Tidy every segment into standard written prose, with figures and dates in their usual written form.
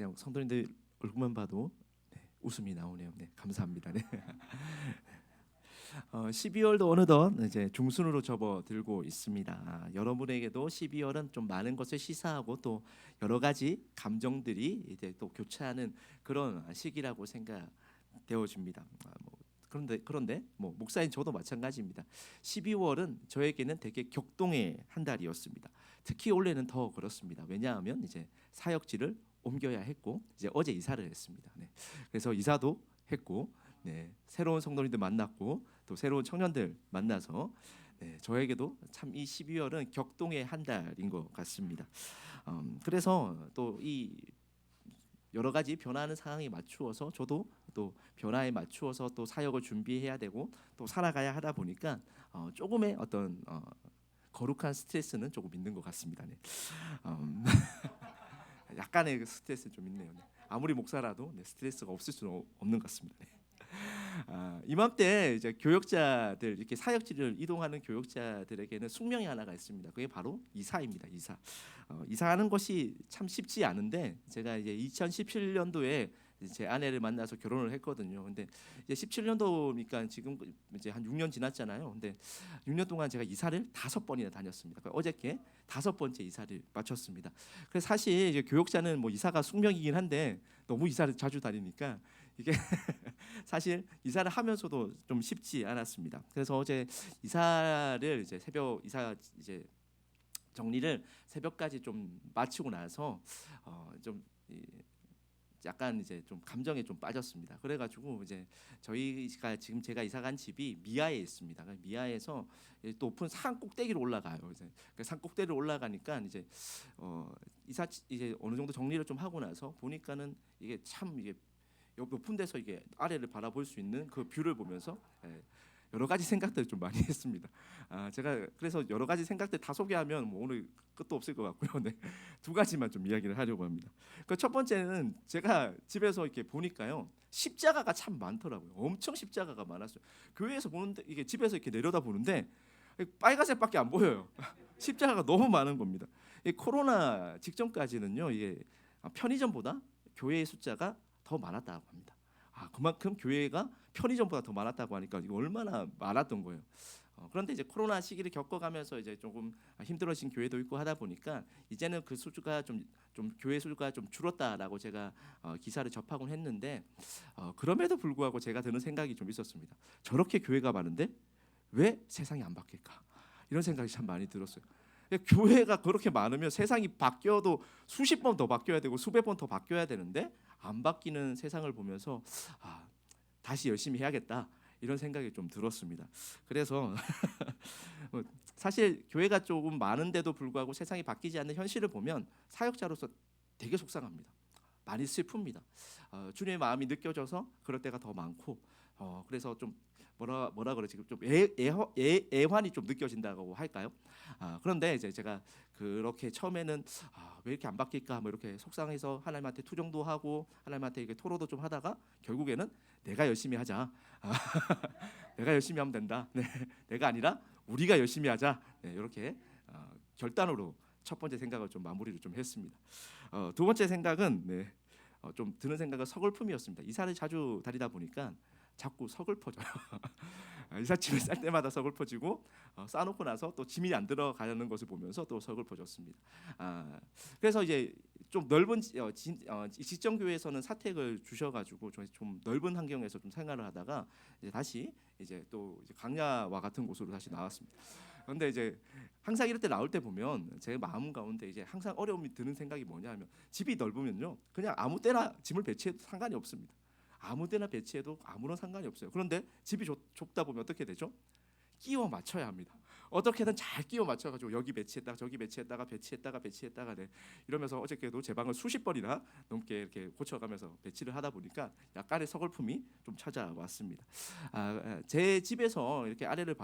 그냥 성도님들 얼굴만 봐도 웃음이 나오네요. 네, 감사합니다. 네. 12월도 어느덧 이제 중순으로 접어들고 있습니다. 여러분에게도 12월은 좀 많은 것을 시사하고 또 여러 가지 감정들이 이제 또 교차하는 그런 시기라고 생각되어집니다. 그런데 뭐 목사인 저도 마찬가지입니다. 12월은 저에게는 되게 격동의 한 달이었습니다. 특히 올해는 더 그렇습니다. 왜냐하면 이제 사역지를 옮겨야 했고 이제 어제 이사를 했습니다. 네. 그래서 이사도 했고 새로운 성도님들 만났고 또 새로운 청년들 만나서 저에게도 참 이 12월은 격동의 한 달인 것 같습니다. 그래서 또 이 여러 가지 변화하는 상황에 맞추어서 저도 또 변화에 맞추어서 또 사역을 준비해야 되고 또 살아가야 하다 보니까 조금의 어떤 거룩한 스트레스는 조금 있는 것 같습니다. 네. 약간의 그 스트레스 좀 있네요. 네. 아무리 목사라도 스트레스가 없을 수는 없는 것 같습니다. 네. 이맘때 이제 교역자들 이렇게 사역지를 이동하는 교역자들에게는 숙명이 하나가 있습니다. 그게 바로 이사입니다. 이사하는 것이 참 쉽지 않은데 제가 이제 2017년도에 제 아내를 만나서 결혼을 했거든요. 근데 이제 17년도니까 지금 이제 한 6년 지났잖아요. 근데 6년 동안 제가 이사를 5번이나 다녔습니다. 어저께 5번째 이사를 마쳤습니다. 그래서 사실 이제 교역자는 뭐 이사가 숙명이긴 한데 너무 이사를 자주 다니니까 이게 사실 이사를 하면서도 좀 쉽지 않았습니다. 그래서 어제 이사를 이제 새벽 이사 이제 정리를 새벽까지 좀 마치고 나서 좀 약간 이제 좀 감정에 좀 빠졌습니다. 그래가지고 이제 저희가 지금 제가 이사 간 집이 미아에 있습니다. 미아에서 또 높은 산 꼭대기로 올라가요. 이제 산 꼭대기로 올라가니까 이제 이사 이제 어느 정도 정리를 좀 하고 나서 보니까는 이게 참 이게 높은 데서 이게 아래를 바라볼 수 있는 그 뷰를 보면서 여러 가지 생각들을 좀 많이 했습니다. 제가 그래서 여러 가지 생각들 다 소개하면 뭐 오늘 끝도 없을 것 같고요. 네, 두 가지만 좀 이야기를 하려고 합니다. 그 첫 번째는 제가 집에서 이렇게 보니까요, 십자가가 참 많더라고요. 엄청 십자가가 많았어요. 교회에서 보는데 이게 집에서 이렇게 내려다 보는데 빨간색밖에 안 보여요. 십자가가 너무 많은 겁니다. 이 코로나 직전까지는요, 이게 편의점보다 교회의 숫자가 더 많았다고 합니다. 그만큼 교회가 편의점보다 더 많았다고 하니까 이거 얼마나 많았던 거예요. 그런데 이제 코로나 시기를 겪어가면서 이제 조금 힘들어진 교회도 있고 하다 보니까 이제는 그 수가 좀 교회 수가 좀 줄었다라고 제가 기사를 접하곤 했는데 그럼에도 불구하고 제가 드는 생각이 좀 있었습니다. 저렇게 교회가 많은데 왜 세상이 안 바뀔까? 이런 생각이 참 많이 들었어요. 교회가 그렇게 많으면 세상이 바뀌어도 수십 번 더 바뀌어야 되고 수백 번 더 바뀌어야 되는데 안 바뀌는 세상을 보면서 다시 열심히 해야겠다 이런 생각이 좀 들었습니다. 그래서 사실 교회가 조금 많은데도 불구하고 세상이 바뀌지 않는 현실을 보면 사역자로서 되게 속상합니다. 많이 슬픕니다. 주님의 마음이 느껴져서 그럴 때가 더 많고 그래서 좀 뭐라 그러지 좀 애환이 좀 느껴진다고 할까요? 그런데 이제 제가 그렇게 처음에는 왜 이렇게 안 바뀔까 뭐 이렇게 속상해서 하나님한테 투정도 하고 하나님한테 이렇게 토로도 좀 하다가 결국에는 내가 열심히 하자. 내가 열심히 하면 된다. 네, 내가 아니라 우리가 열심히 하자. 네, 이렇게 결단으로 첫 번째 생각을 좀 마무리를 좀 했습니다. 두 번째 생각은 좀 드는 생각은 서글픔이었습니다. 이사를 자주 다니다 보니까 자꾸 서글퍼져요. 이삿짐을 쌀 때마다 서글퍼지고 싸놓고 나서 또 짐이 안 들어가는 것을 보면서 또 서글퍼졌습니다. 그래서 이제 좀 넓은 직전 교회에서는 사택을 주셔가지고 좀 넓은 환경에서 좀 생활을 하다가 이제 다시 이제 또 이제 강야와 같은 곳으로 다시 나왔습니다. 그런데 이제 항상 이럴 때 나올 때 보면 제 마음 가운데 이제 항상 어려움이 드는 생각이 뭐냐면 집이 넓으면요 그냥 아무 때나 짐을 배치해도 상관이 없습니다. 아무 데나 배치해도 아무런 상관이 없어요. 그런데 집이 좁다 보면 어떻게 되죠? 끼워 맞춰야 합니다. 어떻게든 잘 끼워 맞춰가지고 여기 배치했다가 저기 배치했다가 이러면서 어저께도 제 방을 수십 번이나 넘게 이렇게 고쳐가면서 배치를 하다 보니까 약간의 서글픔이 좀 찾아왔습니다. 제 집에서 이렇게 아래를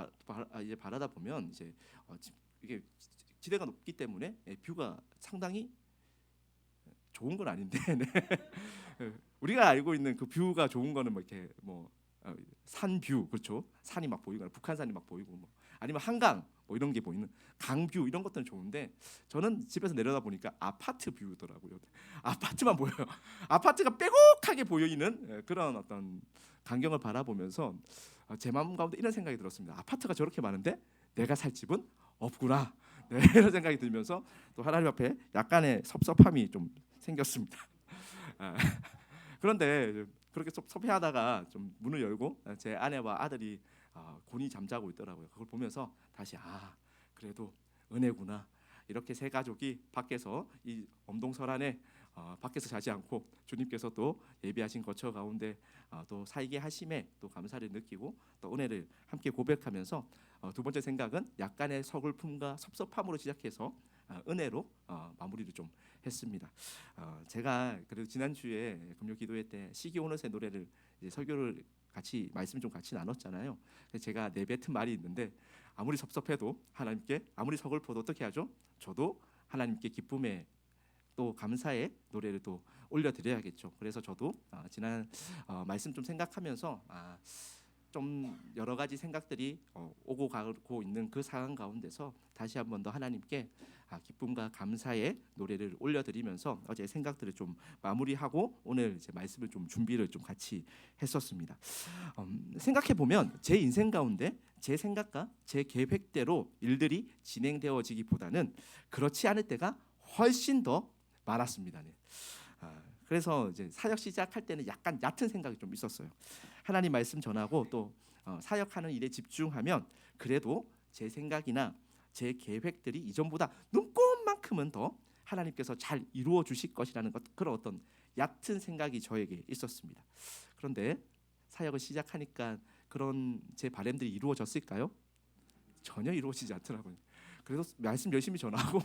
이제 바라다 보면 이제 이게 지대가 높기 때문에 뷰가 상당히 좋은 건 아닌데 우리가 알고 있는 그 뷰가 좋은 거는 뭐 이렇게 산 뷰 그렇죠. 산이 막 보이거나 북한산이 막 보이고 뭐 아니면 한강 뭐 이런 게 보이는 강뷰 이런 것들은 좋은데 저는 집에서 내려다 보니까 아파트 뷰더라고요. 아파트만 보여요. 아파트가 빼곡하게 보이는 그런 어떤 광경을 바라보면서 제 마음 가운데 이런 생각이 들었습니다. 아파트가 저렇게 많은데 내가 살 집은 없구나. 네, 이런 생각이 들면서 또 하나님 앞에 약간의 섭섭함이 좀 생겼습니다. 아, 그런데 그렇게 섭섭해하다가 좀 문을 열고 제 아내와 아들이 곤히 잠자고 있더라고요. 그걸 보면서 다시 그래도 은혜구나. 이렇게 세 가족이 밖에서 이 엄동설안에 밖에서 자지 않고 주님께서 또 예비하신 거처 가운데 또 살게 하심에 또 감사를 느끼고 또 은혜를 함께 고백하면서 두 번째 생각은 약간의 서글픔과 섭섭함으로 시작해서 은혜로 마무리를 좀 했습니다. 제가 그래도 지난주에 금요 기도회 때 시기 오는 새 노래를 이제 설교를 같이 말씀 좀 같이 나눴잖아요. 그래서 제가 내뱉은 말이 있는데 아무리 섭섭해도 하나님께 아무리 서글퍼도 어떻게 하죠? 저도 하나님께 기쁨의 또 감사의 노래를 또 올려드려야겠죠. 그래서 저도 지난 말씀 좀 생각하면서 좀 여러 가지 생각들이 오고 가고 있는 그 상황 가운데서 다시 한 번 더 하나님께 기쁨과 감사의 노래를 올려드리면서 어제 생각들을 좀 마무리하고 오늘 이제 말씀을 좀 준비를 좀 같이 했었습니다. 생각해 보면 제 인생 가운데 제 생각과 제 계획대로 일들이 진행되어지기보다는 그렇지 않을 때가 훨씬 더 많았습니다. 네. 그래서 이제 사역 시작할 때는 약간 얕은 생각이 좀 있었어요. 하나님 말씀 전하고 또 사역하는 일에 집중하면 그래도 제 생각이나 제 계획들이 이전보다 눈꼽만큼은 더 하나님께서 잘 이루어 주실 것이라는 그런 어떤 얕은 생각이 저에게 있었습니다. 그런데 사역을 시작하니까 그런 제 바람들이 이루어졌을까요? 전혀 이루어지지 않더라고요. 그래서 말씀 열심히 전하고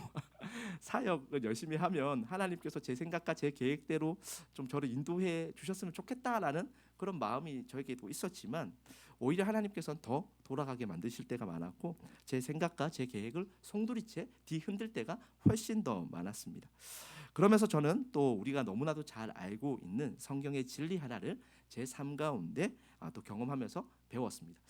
사역을 열심히 하면 하나님께서 제 생각과 제 계획대로 좀 저를 인도해 주셨으면 좋겠다라는 그런 마음이 저에게도 있었지만 오히려 하나님께서는 더 돌아가게 만드실 때가 많았고 제 생각과 제 계획을 송두리째 뒤흔들 때가 훨씬 더 많았습니다. 그러면서 저는 또 우리가 너무나도 잘 알고 있는 성경의 진리 하나를 제 삶 가운데 또 경험하면서 배웠습니다.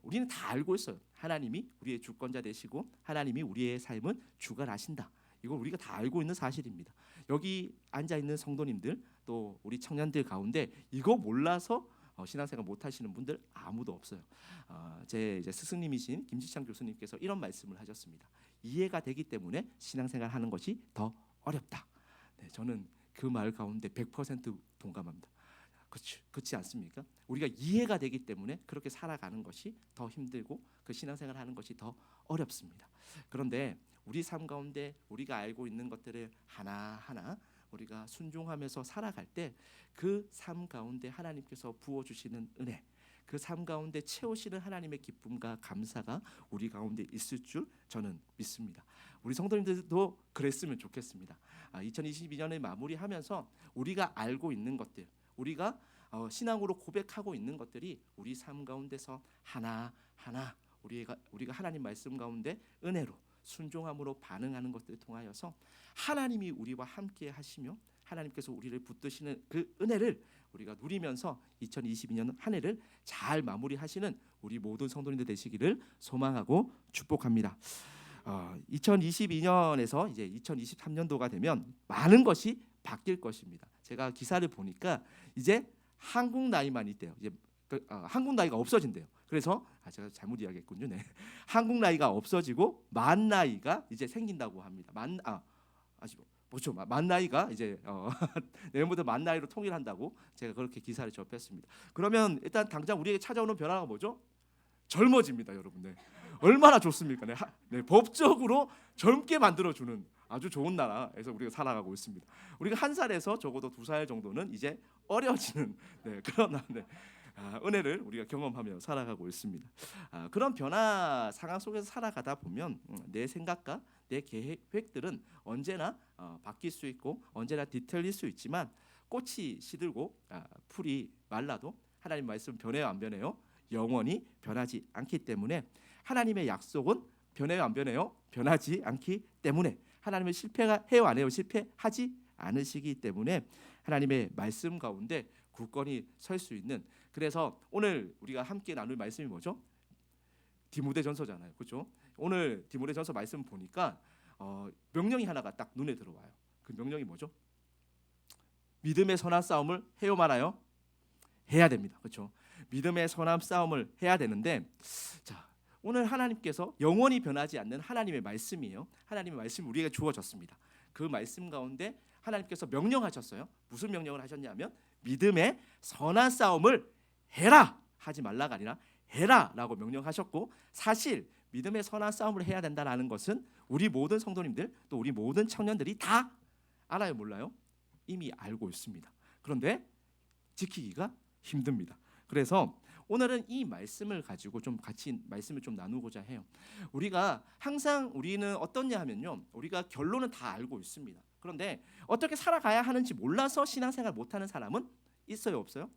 우리는 다 알고 있어요. 하나님이 우리의 주권자 되시고 하나님이 우리의 삶은 주관하신다. 이걸 우리가 다 알고 있는 사실입니다. 여기 앉아 있는 성도님들 또 우리 청년들 가운데 이거 몰라서 신앙생활 못 하시는 분들 아무도 없어요. 제 이제 스승님이신 김지창 교수님께서 이런 말씀을 하셨습니다. 이해가 되기 때문에 신앙생활 하는 것이 더 어렵다. 네, 저는 그 말 가운데 100% 동감합니다. 그렇지 않습니까? 우리가 이해가 되기 때문에 그렇게 살아가는 것이 더 힘들고 그 신앙생활 하는 것이 더 어렵습니다. 그런데 우리 삶 가운데 우리가 알고 있는 것들을 하나하나 우리가 순종하면서 살아갈 때 그 삶 가운데 하나님께서 부어주시는 은혜, 그 삶 가운데 채우시는 하나님의 기쁨과 감사가 우리 가운데 있을 줄 저는 믿습니다. 우리 성도님들도 그랬으면 좋겠습니다. 2022년을 마무리하면서 우리가 알고 있는 것들, 우리가 신앙으로 고백하고 있는 것들이 우리 삶 가운데서 하나하나 우리가 하나님 말씀 가운데 은혜로 순종함으로 반응하는 것들을 통하여서 하나님이 우리와 함께 하시며 하나님께서 우리를 붙드시는 그 은혜를 우리가 누리면서 2022년 한 해를 잘 마무리하시는 우리 모든 성도님들 되시기를 소망하고 축복합니다. 2022년에서 이제 2023년도가 되면 많은 것이 바뀔 것입니다. 제가 기사를 보니까 이제 한국 나이만 있대요. 이제 한국 나이가 없어진대요. 그래서 제가 잘못 이야기했군요. 네. 한국 나이가 없어지고 만 나이가 이제 생긴다고 합니다. 그렇죠. 만 나이가 이제 내년부터 만 나이로 통일한다고 제가 그렇게 기사를 접했습니다. 그러면 일단 당장 우리에게 찾아오는 변화가 뭐죠? 젊어집니다, 여러분. 네. 얼마나 좋습니까? 네. 네. 법적으로 젊게 만들어주는 아주 좋은 나라에서 우리가 살아가고 있습니다. 우리가 한 살에서 적어도 2살 정도는 이제 어려지는 그런 은혜를 우리가 경험하며 살아가고 있습니다. 그런 변화 상황 속에서 살아가다 보면 내 생각과 내 계획들은 언제나 바뀔 수 있고 언제나 뒤틀릴 수 있지만 꽃이 시들고 풀이 말라도 하나님 말씀 변해요 안 변해요? 영원히 변하지 않기 때문에 하나님의 약속은 변해요 안 변해요? 변하지 않기 때문에 하나님은 실패가 해요 안 해요? 실패하지 않으시기 때문에 하나님의 말씀 가운데 굳건히 설 수 있는, 그래서 오늘 우리가 함께 나눌 말씀이 뭐죠? 디모데전서잖아요, 그렇죠? 오늘 디모데전서 말씀 보니까 명령이 하나가 딱 눈에 들어와요. 그 명령이 뭐죠? 믿음의 선한 싸움을 해요 말아요? 해야 됩니다, 그렇죠? 믿음의 선한 싸움을 해야 되는데, 자, 오늘 하나님께서 영원히 변하지 않는 하나님의 말씀이에요. 하나님의 말씀 우리에게 주어졌습니다. 그 말씀 가운데 하나님께서 명령하셨어요. 무슨 명령을 하셨냐면 믿음의 선한 싸움을 해라, 하지 말라가 아니라 해라라고 명령하셨고, 사실 믿음의 선한 싸움을 해야 된다는 것은 우리 모든 성도님들 또 우리 모든 청년들이 다 알아요, 몰라요? 이미 알고 있습니다. 그런데 지키기가 힘듭니다. 그래서 오늘은 이 말씀을 가지고 좀 같이 말씀을 좀 나누고자 해요. 우리가 항상 우리는 어떻냐 하면요, 우리가 결론은 다 알고 있습니다. 그런데 어떻게 살아가야 하는지 몰라서 신앙생활 못하는 사람은 있어요, 없어요?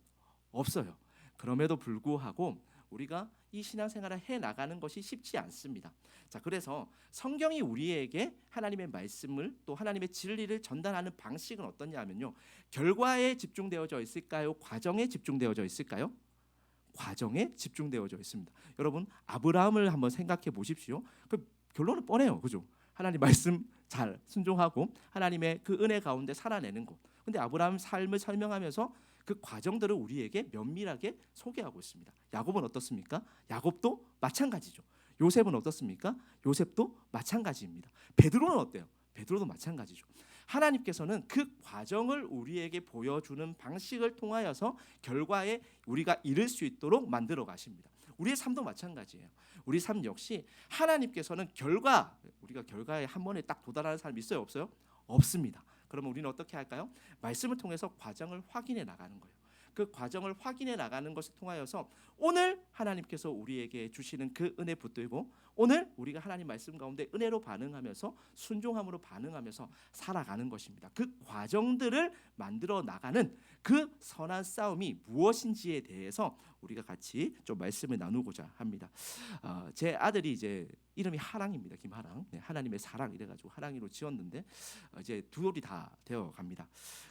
없어요. 그럼에도 불구하고 우리가 이 신앙생활을 해 나가는 것이 쉽지 않습니다. 자, 그래서 성경이 우리에게 하나님의 말씀을 또 하나님의 진리를 전달하는 방식은 어떠냐 하면요, 결과에 집중되어져 있을까요? 과정에 집중되어져 있을까요? 과정에 집중되어져 있습니다. 여러분, 아브라함을 한번 생각해 보십시오. 그 결론은 뻔해요, 그죠? 하나님 말씀 잘 순종하고 하나님의 그 은혜 가운데 살아내는 것. 근데 아브라함 삶을 설명하면서 그 과정들을 우리에게 면밀하게 소개하고 있습니다. 야곱은 어떻습니까? 야곱도 마찬가지죠. 요셉은 어떻습니까? 요셉도 마찬가지입니다. 베드로는 어때요? 베드로도 마찬가지죠. 하나님께서는 그 과정을 우리에게 보여주는 방식을 통하여서 결과에 우리가 이를 수 있도록 만들어 가십니다. 우리의 삶도 마찬가지예요. 우리 삶 역시 하나님께서는 우리가 결과에 한 번에 딱 도달하는 사람이 있어요, 없어요? 없습니다. 그러면 우리는 어떻게 할까요? 말씀을 통해서 과정을 확인해 나가는 거예요. 그 과정을 확인해 나가는 것을 통하여서 오늘 하나님께서 우리에게 주시는 그 은혜 붙들고, 오늘 우리가 하나님 말씀 가운데 은혜로 반응하면서 순종함으로 반응하면서 살아가는 것입니다. 그 과정들을 만들어 나가는 그 선한 싸움이 무엇인지에 대해서 우리가 같이 좀 말씀을 나누고자 합니다. 제 아들이 이제 이름이 하랑입니다. 김하랑. 네, 하나님의 사랑 이래가지고 하랑이로 지었는데 이제 두 돌이 다 되어 갑니다.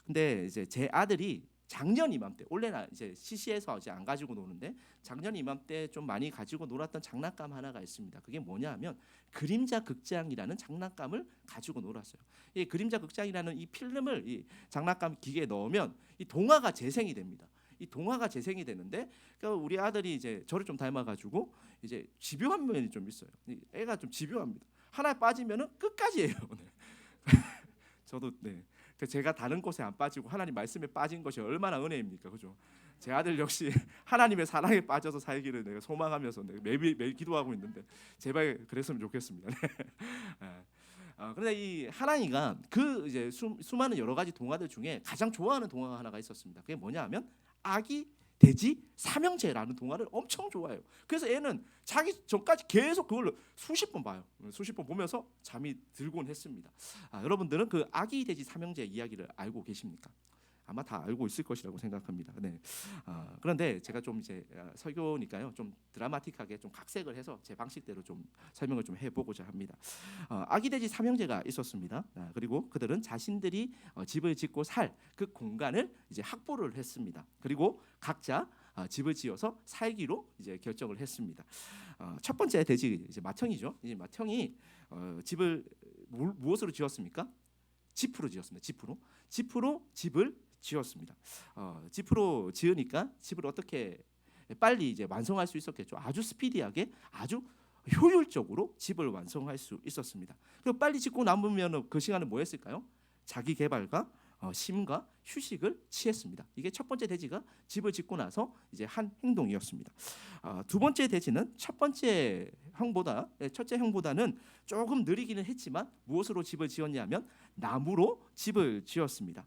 근데 이제 제 아들이 작년 이맘때, 원래는 이제 CC에서 이제 안 가지고 노는데 작년 이맘때 좀 많이 가지고 놀았던 장난감 하나가 있습니다. 그게 뭐냐하면 그림자 극장이라는 장난감을 가지고 놀았어요. 이 그림자 극장이라는 이 필름을 이 장난감 기계에 넣으면 이 동화가 재생이 됩니다. 이 동화가 재생이 되는데, 그러니까 우리 아들이 이제 저를 좀 닮아가지고 이제 집요한 면이 좀 있어요. 애가 좀 집요합니다. 하나 빠지면은 끝까지 해요. 네. 저도 네. 제가 다른 곳에 안 빠지고 하나님 말씀에 빠진 것이 얼마나 은혜입니까, 그죠? 제 아들 역시 하나님의 사랑에 빠져서 살기를 내가 소망하면서 매일 기도하고 있는데 제발 그랬으면 좋겠습니다. 그런데 이 하랑이가 그 이제 수많은 여러 가지 동화들 중에 가장 좋아하는 동화가 하나가 있었습니다. 그게 뭐냐하면 아기 돼지 삼형제라는 동화를 엄청 좋아해요. 그래서 애는 자기 전까지 계속 그걸 수십 번 봐요. 수십 번 보면서 잠이 들곤 했습니다. 여러분들은 그 아기 돼지 삼형제 이야기를 알고 계십니까? 아마 다 알고 있을 것이라고 생각합니다. 네. 그런데 제가 좀 이제 설교니까요, 좀 드라마틱하게 좀 각색을 해서 제 방식대로 좀 설명을 좀 해보고자 합니다. 아기 돼지 삼형제가 있었습니다. 그리고 그들은 자신들이 집을 짓고 살 그 공간을 이제 확보를 했습니다. 그리고 각자 집을 지어서 살기로 이제 결정을 했습니다. 첫 번째 돼지 이제 마청이죠. 이 마청이 집을 무엇으로 지었습니까? 지프로 지었습니다. 지프로 집을 지었습니다. 지프로 지으니까 집을 어떻게 빨리 이제 완성할 수 있었겠죠. 아주 스피디하게, 아주 효율적으로 집을 완성할 수 있었습니다. 그리고 빨리 짓고 남으면 그 시간은 뭐 했을까요? 자기 개발과 쉼과 휴식을 취했습니다. 이게 첫 번째 돼지가 집을 짓고 나서 이제 한 행동이었습니다. 두 번째 돼지는 첫째 형보다는 조금 느리기는 했지만 무엇으로 집을 지었냐면 나무로 집을 지었습니다.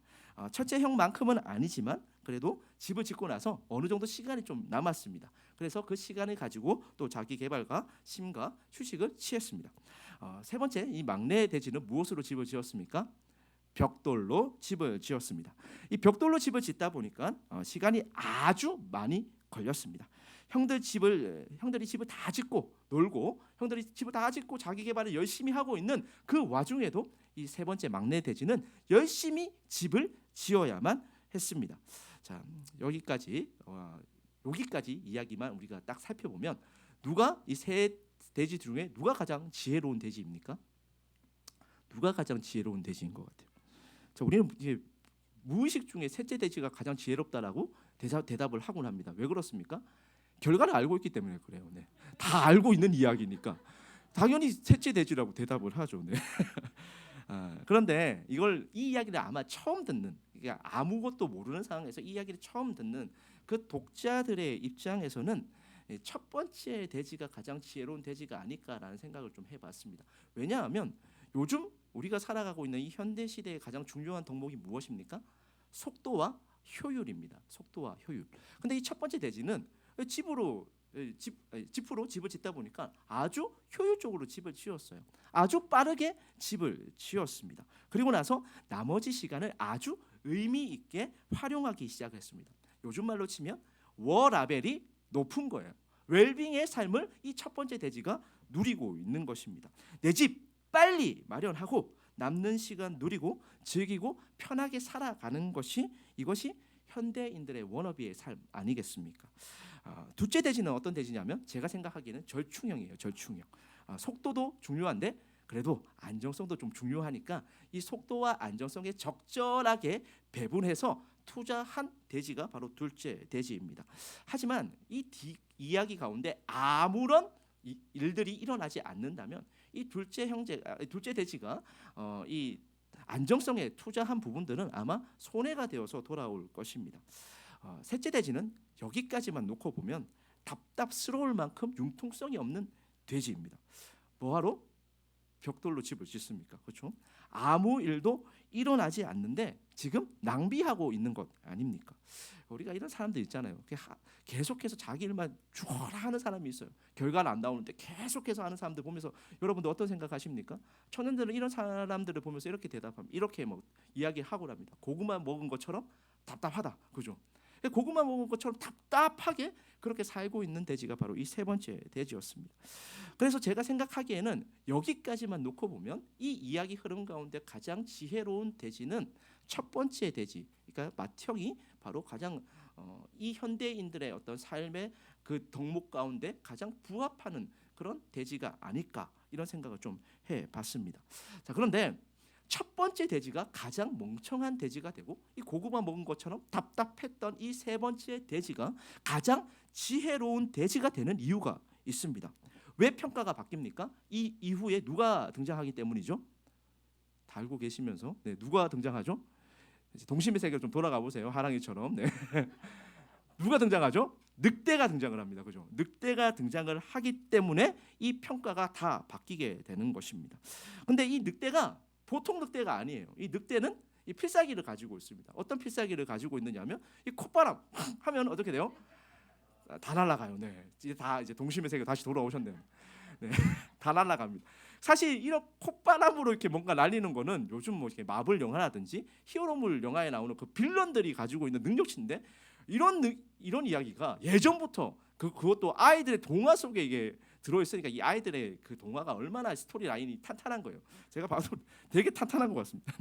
첫째 형만큼은 아니지만 그래도 집을 짓고 나서 어느 정도 시간이 좀 남았습니다. 그래서 그 시간을 가지고 또 자기 개발과 쉼과 휴식을 취했습니다. 세 번째, 이 막내 돼지는 무엇으로 집을 지었습니까? 벽돌로 집을 지었습니다. 이 벽돌로 집을 짓다 보니까 시간이 아주 많이 걸렸습니다. 형들이 집을 다 짓고 놀고, 형들이 집을 다 짓고 자기 개발을 열심히 하고 있는 그 와중에도 이 세 번째 막내 돼지는 열심히 집을 지어야만 했습니다. 자, 여기까지 이야기만 우리가 딱 살펴보면 누가 이 세 돼지 중에 누가 가장 지혜로운 돼지입니까? 누가 가장 지혜로운 돼지인 것 같아요? 자, 우리는 이제 무의식 중에 셋째 돼지가 가장 지혜롭다라고 대답을 하곤 합니다. 왜 그렇습니까? 결과를 알고 있기 때문에 그래요. 네. 다 알고 있는 이야기니까 당연히 셋째 돼지라고 대답을 하죠. 네. 그런데 이 이야기를 아마 처음 듣는, 그러니까 아무것도 모르는 상황에서 이 이야기를 처음 듣는 그 독자들의 입장에서는 첫 번째 돼지가 가장 지혜로운 돼지가 아닐까라는 생각을 좀 해봤습니다. 왜냐하면 요즘 우리가 살아가고 있는 이 현대 시대의 가장 중요한 덕목이 무엇입니까? 속도와 효율입니다. 속도와 효율. 근데 이 첫 번째 돼지는 집으로 집을 짓다 보니까 아주 효율적으로 집을 지었어요. 아주 빠르게 집을 지었습니다. 그리고 나서 나머지 시간을 아주 의미 있게 활용하기 시작했습니다. 요즘 말로 치면 워라벨이 높은 거예요. 웰빙의 삶을 이 첫 번째 돼지가 누리고 있는 것입니다. 내 집 빨리 마련하고 남는 시간 누리고 즐기고 편하게 살아가는 것이, 이것이 현대인들의 워너비의 삶 아니겠습니까? 둘째 돼지는 어떤 돼지냐면 제가 생각하기에는 절충형이에요. 절충형. 속도도 중요한데 그래도 안정성도 좀 중요하니까 이 속도와 안정성에 적절하게 배분해서 투자한 돼지가 바로 둘째 돼지입니다. 하지만 이 이야기 가운데 아무런 일들이 일어나지 않는다면 이 둘째 돼지가 이 안정성에 투자한 부분들은 아마 손해가 되어서 돌아올 것입니다. 셋째 돼지는 여기까지만 놓고 보면 답답스러울 만큼 융통성이 없는 돼지입니다. 뭐하러 벽돌로 집을 짓습니까? 그렇죠? 아무 일도 일어나지 않는데 지금 낭비하고 있는 것 아닙니까? 우리가 이런 사람들 있잖아요. 계속해서 자기 일만 죽어라 하는 사람이 있어요. 결과는 안 나오는데 계속해서 하는 사람들 보면서 여러분들 어떤 생각하십니까? 청년들은 이런 사람들을 보면서 이렇게 대답합니다. 이렇게 이야기하고 합니다. 고구마 먹은 것처럼 답답하다. 그죠? 고구마 먹은 것처럼 답답하게 그렇게 살고 있는 돼지가 바로 이 세 번째 돼지였습니다. 그래서 제가 생각하기에는 여기까지만 놓고 보면 이 이야기 흐름 가운데 가장 지혜로운 돼지는 첫 번째 돼지, 그러니까 맏형이 바로 가장 이 현대인들의 어떤 삶의 그 덕목 가운데 가장 부합하는 그런 돼지가 아닐까, 이런 생각을 좀 해봤습니다. 자, 그런데 첫 번째 돼지가 가장 멍청한 돼지가 되고 이 고구마 먹은 것처럼 답답했던 이 세 번째 돼지가 가장 지혜로운 돼지가 되는 이유가 있습니다. 왜 평가가 바뀝니까? 이 이후에 누가 등장하기 때문이죠. 다 알고 계시면서 누가 등장하죠? 동심의 세계로 좀 돌아가 보세요. 하랑이처럼. 누가 등장하죠? 늑대가 등장을 합니다. 그죠? 늑대가 등장을 하기 때문에 이 평가가 다 바뀌게 되는 것입니다. 근데 이 늑대가 보통 늑대가 아니에요. 이 늑대는 이 필살기를 가지고 있습니다. 어떤 필살기를 가지고 있느냐면 이 콧바람 하면 어떻게 돼요? 다 날아가요. 이제 동심의 세계 다시 돌아오셨네요. 다 날아갑니다. 사실 이런 콧바람으로 이렇게 뭔가 날리는 거는 요즘 이렇게 마블 영화라든지 히어로물 영화에 나오는 그 빌런들이 가지고 있는 능력치인데 이런 이야기가 예전부터 그것도 아이들의 동화 속에 이게 들어있으니까 이 아이들의 그 동화가 얼마나 스토리 라인이 탄탄한 거예요. 제가 봐도 되게 탄탄한 것 같습니다.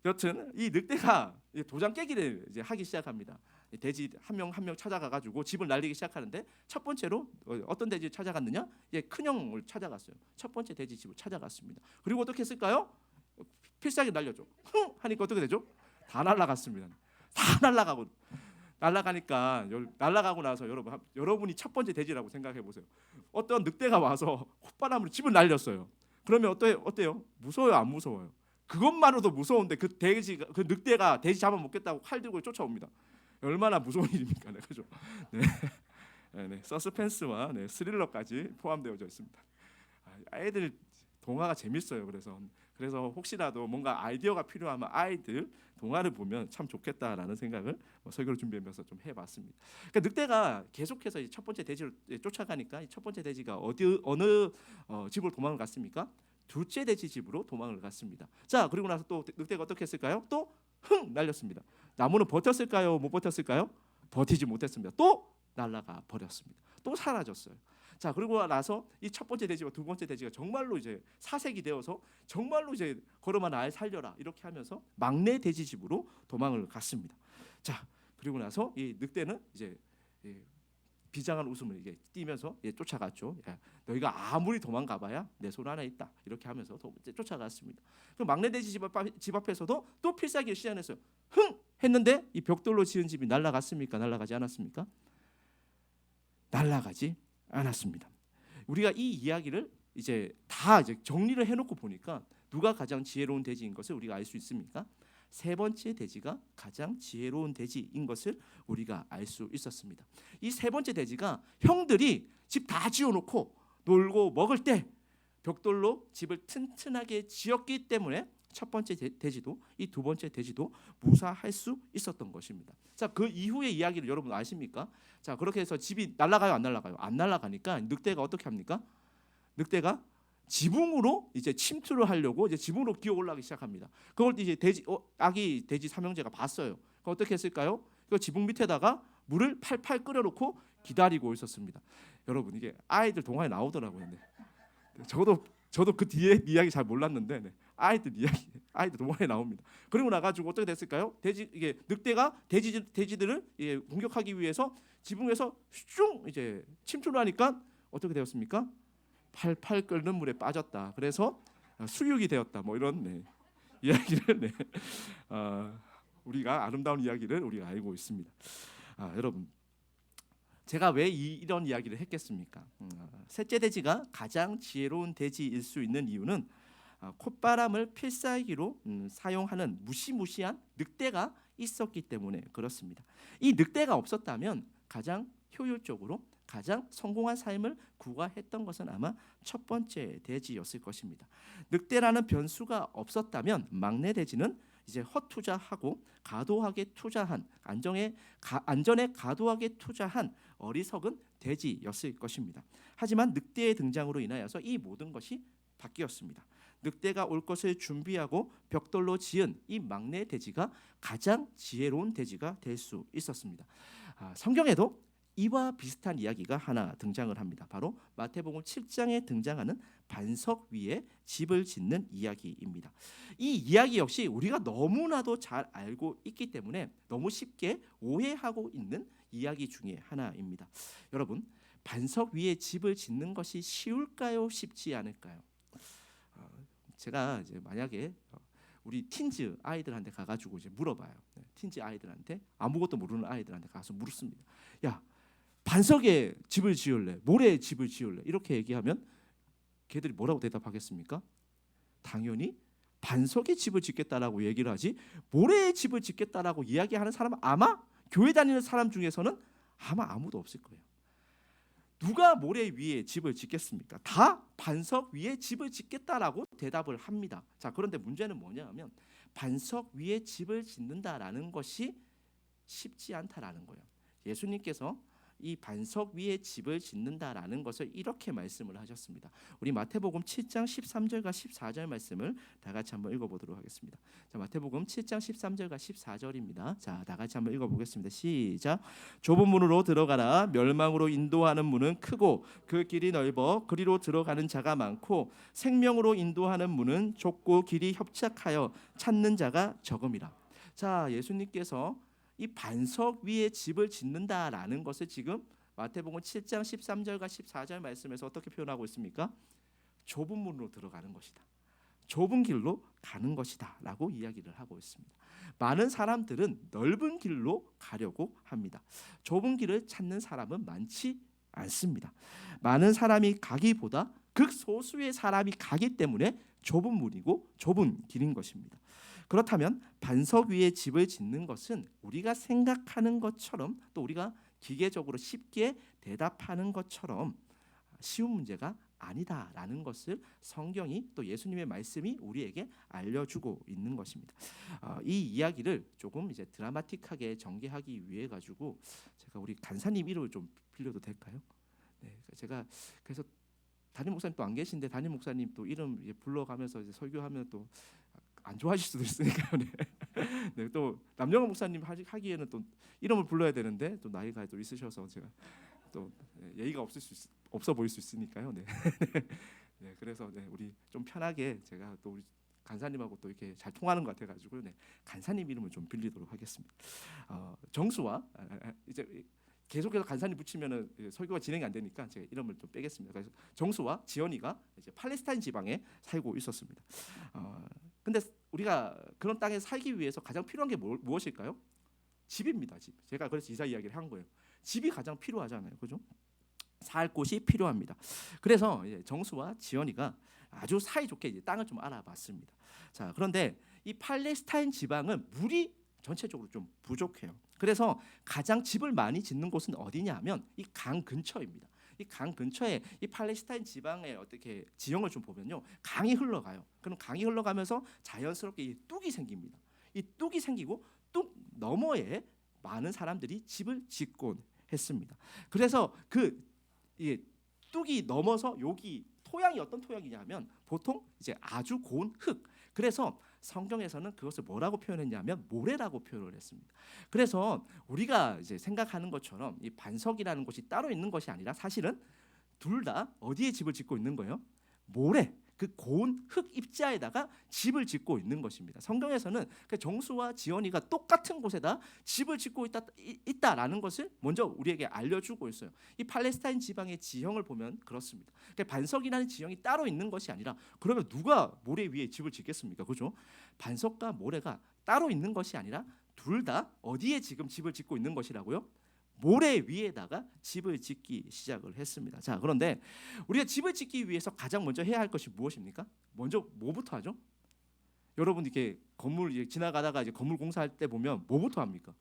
여튼 이 늑대가 도장 깨기를 이제 하기 시작합니다. 돼지 한 명 찾아가 가지고 집을 날리기 시작하는데 첫 번째로 어떤 돼지를 찾아갔느냐? 큰형을 찾아갔어요. 첫 번째 돼지 집을 찾아갔습니다. 그리고 어떻게 했을까요? 필살기 날려줘. 하니까 어떻게 되죠? 다 날아갔습니다. 다 날아가니까 날아가고 나서 여러분이 첫 번째 돼지라고 생각해 보세요. 어떤 늑대가 와서 콧바람으로 집을 날렸어요. 그러면 어때요? 무서워요, 안 무서워요? 그것만으로도 무서운데 그 늑대가 돼지 잡아먹겠다고 칼 들고 쫓아옵니다. 얼마나 무서운 일입니까? 그죠? 서스펜스와 스릴러까지 포함되어져 있습니다. 아이들 동화가 재밌어요. 그래서 혹시라도 뭔가 아이디어가 필요하면 아이들 동화를 보면 참 좋겠다라는 생각을 설교를 준비하면서 좀 해봤습니다. 그러니까 늑대가 계속해서 첫 번째 돼지를 쫓아가니까 첫 번째 돼지가 어느 집으로 도망을 갔습니까? 둘째 돼지 집으로 도망을 갔습니다. 자, 그리고 나서 또 늑대가 어떻게 했을까요? 또 날렸습니다. 나무는 버텼을까요? 못 버텼을까요? 버티지 못했습니다. 또 날아가 버렸습니다. 또 사라졌어요. 자, 그리고 나서 이 첫 번째 돼지와 두 번째 돼지가 정말로 이제 사색이 되어서 정말로 이제 걸음아 날 살려라 이렇게 하면서 막내 돼지 집으로 도망을 갔습니다. 자, 그리고 나서 이 늑대는 이제 비장한 웃음을 이게 띠면서 쫓아갔죠. 야, 너희가 아무리 도망가봐야 내 손 안에 있다. 이렇게 하면서 쫓아갔습니다. 그 막내 돼지 집 앞에서도 또 필살기를 시전했어요. 흥 했는데 이 벽돌로 지은 집이 날아갔습니까? 날아가지 않았습니까? 날아가지 않았습니다. 우리가 이 이야기를 이제 다 이제 정리를 해놓고 보니까 누가 가장 지혜로운 돼지인 것을 우리가 알 수 있습니까? 세 번째 돼지가 가장 지혜로운 돼지인 것을 우리가 알 수 있었습니다. 이 세 번째 돼지가 형들이 집 다 지어놓고 놀고 먹을 때 벽돌로 집을 튼튼하게 지었기 때문에 첫 번째 돼지도 이 두 번째 돼지도 무사할 수 있었던 것입니다. 자, 그 이후의 이야기를 여러분 아십니까? 자, 그렇게 해서 집이 날아가요, 안 날아가요? 안 날아가니까 늑대가 어떻게 합니까? 늑대가 지붕으로 이제 침투를 하려고 이제 지붕으로 기어 올라가기 시작합니다. 그걸 이제 아기 돼지 삼형제가 봤어요. 어떻게 했을까요? 그 지붕 밑에다가 물을 팔팔 끓여놓고 기다리고 있었습니다. 여러분 이게 아이들 동화에 나오더라고요. 네. 저도 그 뒤에 이야기 잘 몰랐는데 네. 아이들 동화에 나옵니다. 그리고 나가지고 어떻게 됐을까요? 이게 늑대가 돼지들을 공격하기 위해서 지붕에서 슝 이제 침투를 하니까 어떻게 되었습니까? 팔팔 끓는 물에 빠졌다. 그래서 수육이 되었다. 뭐 이런 이야기를 우리가 아름다운 이야기를 우리가 알고 있습니다. 여러분, 제가 왜 이런 이야기를 했겠습니까? 셋째 돼지가 가장 지혜로운 돼지일 수 있는 이유는 콧바람을 필살기로 사용하는 무시무시한 늑대가 있었기 때문에 그렇습니다. 이 늑대가 없었다면 가장 효율적으로 가장 성공한 삶을 구가했던 것은 아마 첫 번째 돼지였을 것입니다. 늑대라는 변수가 없었다면 막내 돼지는 이제 헛투자하고 과도하게 투자한 안전에 과도하게 투자한 어리석은 돼지였을 것입니다. 하지만 늑대의 등장으로 인하여서 이 모든 것이 바뀌었습니다. 늑대가 올 것을 준비하고 벽돌로 지은 이 막내 돼지가 가장 지혜로운 돼지가 될 수 있었습니다. 성경에도 이와 비슷한 이야기가 하나 등장을 합니다. 바로 마태복음 7장에 등장하는 반석 위에 집을 짓는 이야기입니다. 이 이야기 역시 우리가 너무나도 잘 알고 있기 때문에 너무 쉽게 오해하고 있는 이야기 중에 하나입니다. 여러분, 반석 위에 집을 짓는 것이 쉬울까요? 쉽지 않을까요? 제가 이제 만약에 우리 틴즈 아이들한테 가가지고 이제 물어봐요. 틴즈 아이들한테 아무것도 모르는 아이들한테 가서 물었습니다. 야, 반석에 집을 지을래? 모래에 집을 지을래? 이렇게 얘기하면 걔들이 뭐라고 대답하겠습니까? 당연히 반석에 집을 짓겠다라고 얘기를 하지 모래에 집을 짓겠다라고 이야기하는 사람은 아마 교회 다니는 사람 중에서는 아마 아무도 없을 거예요. 누가 모래 위에 집을 짓겠습니까? 다 반석 위에 집을 짓겠다라고 대답을 합니다. 자, 그런데 문제는 뭐냐면 반석 위에 집을 짓는다라는 것이 쉽지 않다라는 거예요. 예수님께서 이 반석 위에 집을 짓는다라는 것을 이렇게 말씀을 하셨습니다. 우리 마태복음 7장 13절과 14절 말씀을 다 같이 한번 읽어보도록 하겠습니다. 자, 마태복음 7장 13절과 14절입니다. 자, 다 같이 한번 읽어보겠습니다. 시작. 좁은 문으로 들어가라. 멸망으로 인도하는 문은 크고 그 길이 넓어 그리로 들어가는 자가 많고 생명으로 인도하는 문은 좁고 길이 협착하여 찾는 자가 적음이라. 자, 예수님께서 이 반석 위에 집을 짓는다라는 것을 지금 마태복음 7장 13절과 14절 말씀에서 어떻게 표현하고 있습니까? 좁은 문으로 들어가는 것이다. 좁은 길로 가는 것이다 라고 이야기를 하고 있습니다. 많은 사람들은 넓은 길로 가려고 합니다. 좁은 길을 찾는 사람은 많지 않습니다. 많은 사람이 가기보다 극소수의 사람이 가기 때문에 좁은 문이고 좁은 길인 것입니다. 그렇다면 반석 위에 집을 짓는 것은 우리가 생각하는 것처럼 또 우리가 기계적으로 쉽게 대답하는 것처럼 쉬운 문제가 아니다라는 것을 성경이 또 예수님의 말씀이 우리에게 알려주고 있는 것입니다. 이 이야기를 조금 이제 드라마틱하게 전개하기 위해 가지고 제가 우리 간사님 이름을 좀 빌려도 될까요? 네, 제가 그래서 담임 목사님 또 안 계신데 담임 목사님 또 이름 불러가면서 이제 설교하면 또 안 좋아하실 수도 있으니까요. 네. 네, 또 남영원 목사님 하기에는 또 이름을 불러야 되는데 또 나이가 또 있으셔서 제가 또 예의가 없어 보일 수 있으니까요. 네. 네, 그래서 우리 좀 편하게 제가 또 우리 간사님하고 또 이렇게 잘 통하는 것 같아가지고 간사님 이름을 좀 빌리도록 하겠습니다. 정수와 이제 계속해서 간산이 붙이면은 설교가 진행이 안 되니까 제가 이름을 좀 빼겠습니다. 그래서 정수와 지연이가 이제 팔레스타인 지방에 살고 있었습니다. 근데 우리가 그런 땅에 살기 위해서 가장 필요한 게 무엇일까요? 집입니다. 집. 제가 그래서 이사 이야기를 한 거예요. 집이 가장 필요하잖아요, 그죠? 살 곳이 필요합니다. 그래서 이제 정수와 지연이가 아주 사이좋게 이제 땅을 좀 알아봤습니다. 자, 그런데 이 팔레스타인 지방은 물이 전체적으로 좀 부족해요. 그래서 가장 집을 많이 짓는 곳은 어디냐면 이 강 근처입니다. 이 강 근처에 이 팔레스타인 지방에 어떻게 지형을 좀 보면요, 강이 흘러가요. 그럼 강이 흘러가면서 자연스럽게 이 뚝이 생깁니다. 이 뚝이 생기고 뚝 너머에 많은 사람들이 집을 짓곤 했습니다. 그래서 이 뚝이 넘어서 여기 토양이 어떤 토양이냐면 보통 이제 아주 고운 흙. 그래서 성경에서는 그것을 뭐라고 표현했냐면 모래라고 표현을 했습니다. 그래서 우리가 이제 생각하는 것처럼 이 반석이라는 곳이 따로 있는 것이 아니라 사실은 둘 다 어디에 집을 짓고 있는 거예요? 모래, 그 고운 흙 입자에다가 집을 짓고 있는 것입니다. 성경에서는 그 정수와 지연이가 똑같은 곳에다 집을 짓고 있다라는 것을 먼저 우리에게 알려주고 있어요. 이 팔레스타인 지방의 지형을 보면 그렇습니다. 그러니까 반석이라는 지형이 따로 있는 것이 아니라 그러면 누가 모래 위에 집을 짓겠습니까? 그죠? 반석과 모래가 따로 있는 것이 아니라 둘 다 어디에 지금 집을 짓고 있는 것이라고요? 모래 위에다가 집을 짓기 시작을 했습니다. 자, 그런데 우리가 집을 짓기 위해서 가장 먼저 해야 할 것이 무엇입니까? 먼저 뭐부터 하죠? 여러분 이렇게 건물 이제 지나가다가 이제 건물 공사할 때 보면 뭐부터 합니까?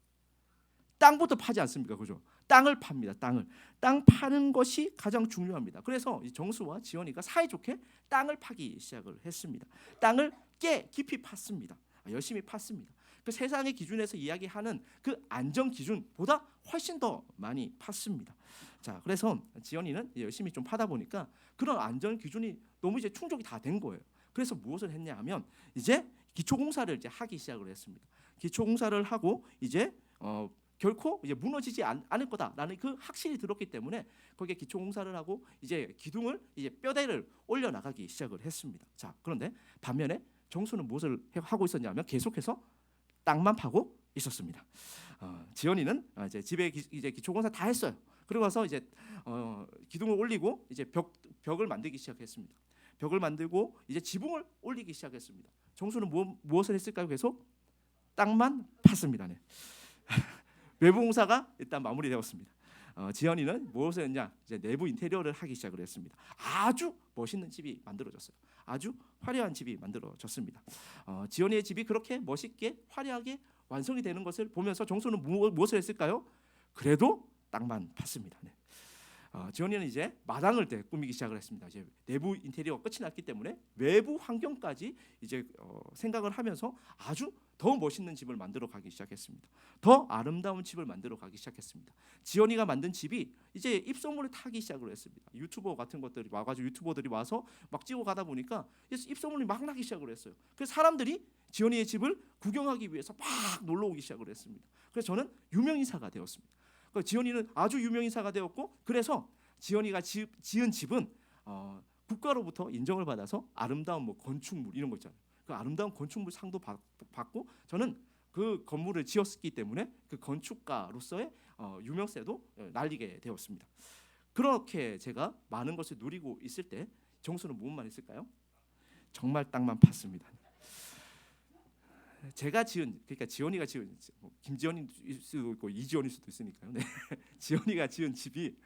땅부터 파지 않습니까? 그죠? 땅을 팝니다. 땅 파는 것이 가장 중요합니다. 그래서 이 정수와 지연이가 사이좋게 땅을 파기 시작을 했습니다. 땅을 깊이 팠습니다. 열심히 팠습니다. 그 세상의 기준에서 이야기하는 그 안정 기준보다 훨씬 더 많이 팠습니다. 자, 그래서 지연이는 열심히 좀 파다 보니까 그런 안전 기준이 너무 이제 충족이 다 된 거예요. 그래서 무엇을 했냐 하면 이제 기초 공사를 이제 하기 시작을 했습니다. 기초 공사를 하고 이제 결코 이제 무너지지 않을 거다라는 그 확신이 들었기 때문에 거기에 기초 공사를 하고 이제 기둥을 이제 뼈대를 올려 나가기 시작을 했습니다. 자, 그런데 반면에 정수는 무엇을 하고 있었냐면 계속해서 땅만 파고 있었습니다. 지연이는 이제 집에 이제 기초공사 다 했어요. 그리고 와서 이제 기둥을 올리고 이제 벽을 만들기 시작했습니다. 벽을 만들고 이제 지붕을 올리기 시작했습니다. 정수는 무엇을 했을까요? 계속 땅만 팠습니다. 네. 외부 공사가 일단 마무리되었습니다. 지연이는 무엇을 했냐? 이제 내부 인테리어를 하기 시작을 했습니다. 아주 멋있는 집이 만들어졌어요. 아주 화려한 집이 만들어졌습니다. 지연이의 집이 그렇게 멋있게 화려하게 완성이 되는 것을 보면서 정수는 무엇을 했을까요? 그래도 땅만 팠습니다. 네. 지연이는 이제 마당을 꾸미기 시작을 했습니다. 이제 내부 인테리어가 끝이 났기 때문에 외부 환경까지 이제 생각을 하면서 아주 더 멋있는 집을 만들어 가기 시작했습니다. 더 아름다운 집을 만들어 가기 시작했습니다. 지연이가 만든 집이 이제 입소문을 타기 시작을 했습니다. 유튜버 같은 것들이 와가지고 유튜버들이 와서 막 찍어 가다 보니까 입소문이 막 나기 시작을 했어요. 그래서 사람들이 지연이의 집을 구경하기 위해서 막 놀러 오기 시작을 했습니다. 그래서 저는 유명 인사가 되었습니다. 지연이는 아주 유명 인사가 되었고, 그래서 지연이가 지은 집은 국가로부터 인정을 받아서 아름다운 뭐 건축물 이런 거 있잖아요. 그 아름다운 건축물 상도 받고 저는 그 건물을 지었기 때문에 그 건축가로서의 유명세도 날리게 되었습니다. 그렇게 제가 많은 것을 누리고 있을 때 정수는 무엇만 했을까요? 정말 땅만 팠습니다. 제가 지은, 그러니까 지연이가 지은, 김지연일 수도 있고 이지연일 수도 있으니까요. 네. 지연이가 지은 집이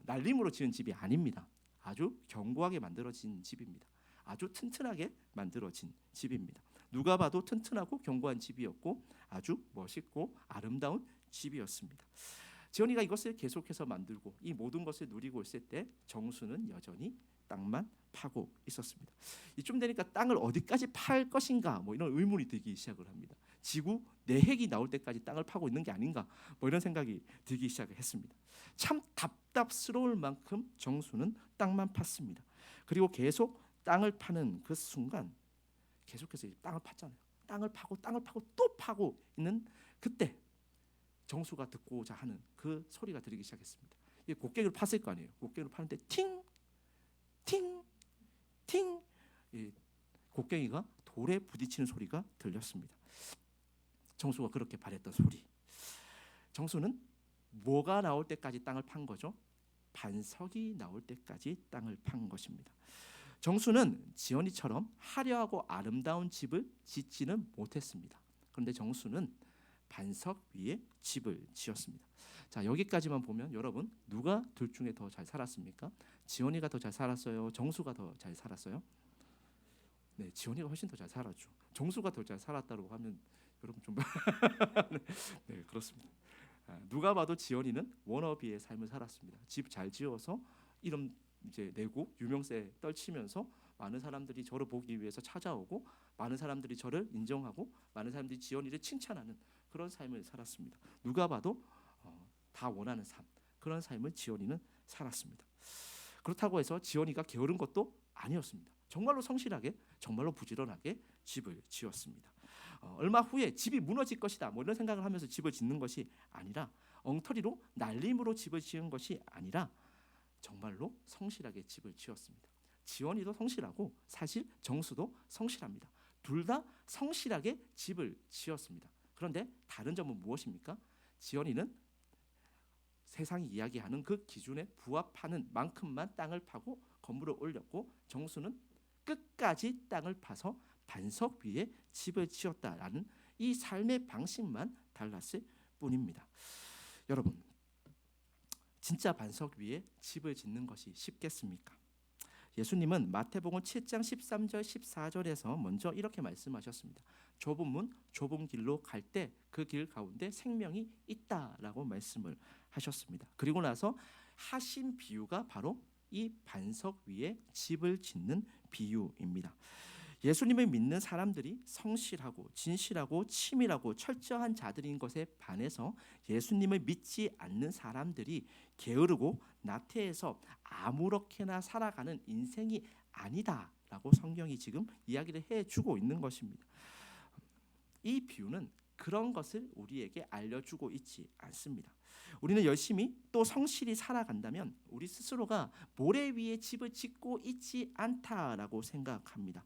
날림으로 지은 집이 아닙니다. 아주 견고하게 만들어진 집입니다. 아주 튼튼하게 만들어진 집입니다. 누가 봐도 튼튼하고 견고한 집이었고 아주 멋있고 아름다운 집이었습니다. 지연이가 이것을 계속해서 만들고 이 모든 것을 누리고 있을 때 정수는 여전히 땅만 파고 있었습니다. 이쯤 되니까 땅을 어디까지 팔 것인가 뭐 이런 의문이 들기 시작을 합니다. 지구 내핵이 나올 때까지 땅을 파고 있는 게 아닌가 뭐 이런 생각이 들기 시작했습니다. 참 답답스러울 만큼 정수는 땅만 팠습니다. 그리고 계속 땅을 파는 그 순간 계속해서 땅을 팠잖아요. 땅을 파고 또 파고 있는 그때 정수가 듣고자 하는 그 소리가 들리기 시작했습니다. 이게 곡괭이로 팠을 거 아니에요. 곡괭이로 파는데 팅 이 곡괭이가 돌에 부딪히는 소리가 들렸습니다. 정수가 그렇게 바랬던 소리. 정수는 뭐가 나올 때까지 땅을 판 거죠? 반석이 나올 때까지 땅을 판 것입니다. 정수는 지연이처럼 화려하고 아름다운 집을 짓지는 못했습니다. 그런데 정수는 반석 위에 집을 지었습니다. 자, 여기까지만 보면 여러분 누가 둘 중에 더 잘 살았습니까? 지연이가 더 잘 살았어요? 정수가 더 잘 살았어요? 네, 지연이가 훨씬 더 잘 살았죠. 정수가 더 잘 살았다고 하면 여러분 좀 네, 그렇습니다. 누가 봐도 지연이는 워너비의 삶을 살았습니다. 집 잘 지어서 이름 이제 내고 유명세 떨치면서 많은 사람들이 저를 보기 위해서 찾아오고 많은 사람들이 저를 인정하고 많은 사람들이 지연이를 칭찬하는 그런 삶을 살았습니다. 누가 봐도 다 원하는 삶, 그런 삶을 지연이는 살았습니다. 그렇다고 해서 지연이가 게으른 것도 아니었습니다. 정말로 성실하게, 정말로 부지런하게 집을 지었습니다. 얼마 후에 집이 무너질 것이다 뭐 이런 생각을 하면서 집을 짓는 것이 아니라, 엉터리로 날림으로 집을 지은 것이 아니라 정말로 성실하게 집을 지었습니다. 지원이도 성실하고 사실 정수도 성실합니다. 둘 다 성실하게 집을 지었습니다. 그런데 다른 점은 무엇입니까? 지원이는 세상이 이야기하는 그 기준에 부합하는 만큼만 땅을 파고 건물을 올렸고, 정수는 끝까지 땅을 파서 반석 위에 집을 지었다라는 이 삶의 방식만 달랐을 뿐입니다. 여러분, 진짜 반석 위에 집을 짓는 것이 쉽겠습니까? 예수님은 마태복음 7장 13절 14절에서 먼저 이렇게 말씀하셨습니다. 좁은 문 좁은 길로 갈 때 그 길 가운데 생명이 있다라고 말씀을 하셨습니다. 그리고 나서 하신 비유가 바로 이 반석 위에 집을 짓는 비유입니다. 예수님을 믿는 사람들이 성실하고 진실하고 치밀하고 철저한 자들인 것에 반해서 예수님을 믿지 않는 사람들이 게으르고 나태해서 아무렇게나 살아가는 인생이 아니다라고 성경이 지금 이야기를 해주고 있는 것입니다. 이 비유는 그런 것을 우리에게 알려주고 있지 않습니다. 우리는 열심히 또 성실히 살아간다면 우리 스스로가 모래 위에 집을 짓고 있지 않다라고 생각합니다.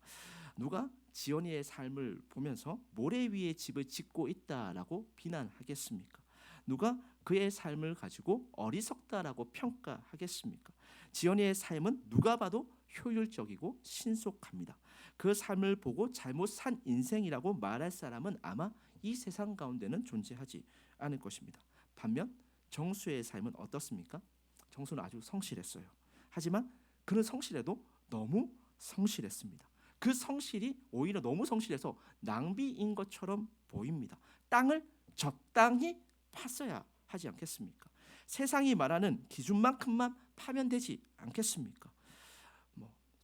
누가 지연이의 삶을 보면서 모래 위에 집을 짓고 있다라고 비난하겠습니까? 누가 그의 삶을 가지고 어리석다라고 평가하겠습니까? 지연이의 삶은 누가 봐도 효율적이고 신속합니다. 그 삶을 보고 잘못 산 인생이라고 말할 사람은 아마 이 세상 가운데는 존재하지 않을 것입니다. 반면 정수의 삶은 어떻습니까? 정수는 아주 성실했어요. 하지만 그는 성실해도 너무 성실했습니다. 그 성실이 오히려 너무 성실해서 낭비인 것처럼 보입니다. 땅을 적당히 팠어야 하지 않겠습니까? 세상이 말하는 기준만큼만 파면 되지 않겠습니까?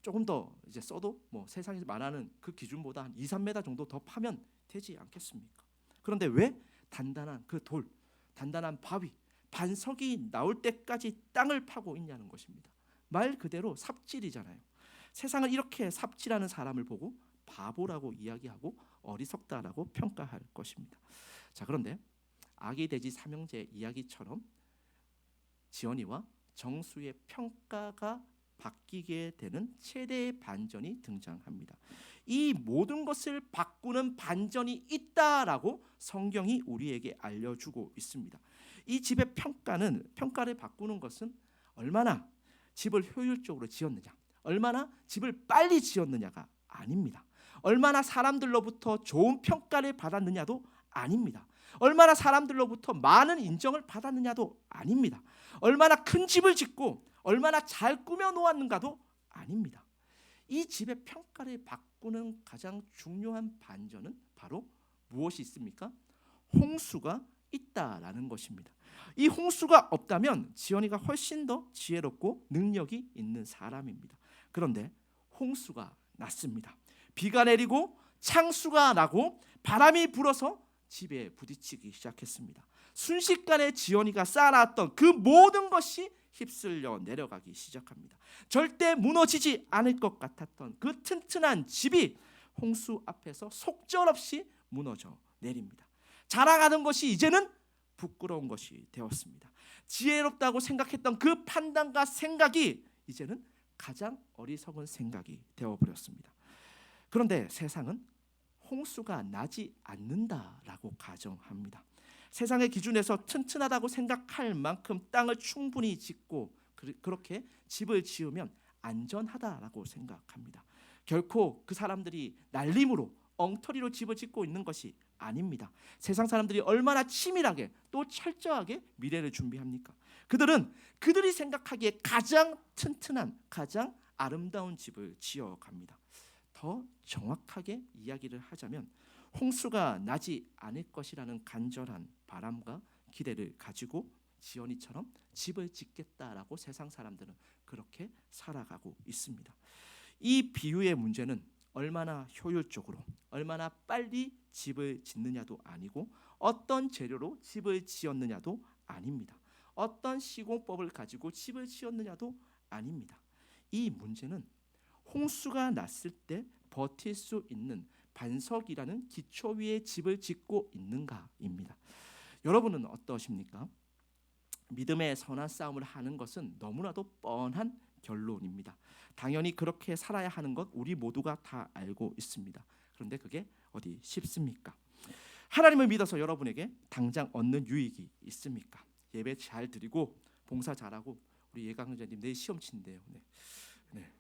조금 더 이제 써도 세상에서 말하는 그 기준보다 한 2, 3m 정도 더 파면 되지 않겠습니까? 그런데 왜 단단한 그 돌, 단단한 바위, 반석이 나올 때까지 땅을 파고 있냐는 것입니다. 말 그대로 삽질이잖아요. 세상을 이렇게 삽질하는 사람을 보고 바보라고 이야기하고 어리석다라고 평가할 것입니다. 자, 그런데 아기 돼지 삼형제 이야기처럼 지연이와 정수의 평가가 바뀌게 되는 최대의 반전이 등장합니다. 이 모든 것을 바꾸는 반전이 있다라고 성경이 우리에게 알려주고 있습니다. 이 집의 평가를 바꾸는 것은 얼마나 집을 효율적으로 지었느냐, 얼마나 집을 빨리 지었느냐가 아닙니다. 얼마나 사람들로부터 좋은 평가를 받았느냐도 아닙니다. 얼마나 사람들로부터 많은 인정을 받았느냐도 아닙니다. 얼마나 큰 집을 짓고 얼마나 잘 꾸며 놓았는가도 아닙니다. 이 집의 평가를 바꾸는 가장 중요한 반전은 바로 무엇이 있습니까? 홍수가 있다라는 것입니다. 이 홍수가 없다면 지연이가 훨씬 더 지혜롭고 능력이 있는 사람입니다. 그런데 홍수가 났습니다. 비가 내리고 창수가 나고 바람이 불어서 집에 부딪히기 시작했습니다. 순식간에 지연이가 쌓아놨던 그 모든 것이 휩쓸려 내려가기 시작합니다. 절대 무너지지 않을 것 같았던 그 튼튼한 집이 홍수 앞에서 속절없이 무너져 내립니다. 자라가는 것이 이제는 부끄러운 것이 되었습니다. 지혜롭다고 생각했던 그 판단과 생각이 이제는 가장 어리석은 생각이 되어버렸습니다. 그런데 세상은 홍수가 나지 않는다라고 가정합니다. 세상의 기준에서 튼튼하다고 생각할 만큼 땅을 충분히 짓고 그렇게 집을 지으면 안전하다라고 생각합니다. 결코 그 사람들이 날림으로 엉터리로 집을 짓고 있는 것이 아닙니다. 세상 사람들이 얼마나 치밀하게 또 철저하게 미래를 준비합니까? 그들은 그들이 생각하기에 가장 튼튼한, 가장 아름다운 집을 지어갑니다. 더 정확하게 이야기를 하자면 홍수가 나지 않을 것이라는 간절한 바람과 기대를 가지고 지연이처럼 집을 짓겠다라고 세상 사람들은 그렇게 살아가고 있습니다. 이 비유의 문제는 얼마나 효율적으로, 얼마나 빨리 집을 짓느냐도 아니고 어떤 재료로 집을 지었느냐도 아닙니다. 어떤 시공법을 가지고 집을 지었느냐도 아닙니다. 이 문제는 홍수가 났을 때 버틸 수 있는 반석이라는 기초 위에 집을 짓고 있는가입니다. 여러분은 어떠십니까? 믿음의 선한 싸움을 하는 것은 너무나도 뻔한 결론입니다. 당연히 그렇게 살아야 하는 것 우리 모두가 다 알고 있습니다. 그런데 그게 어디 쉽습니까? 하나님을 믿어서 여러분에게 당장 얻는 유익이 있습니까? 예배 잘 드리고 봉사 잘하고 우리 예강자님 내일 시험 친대요. 네.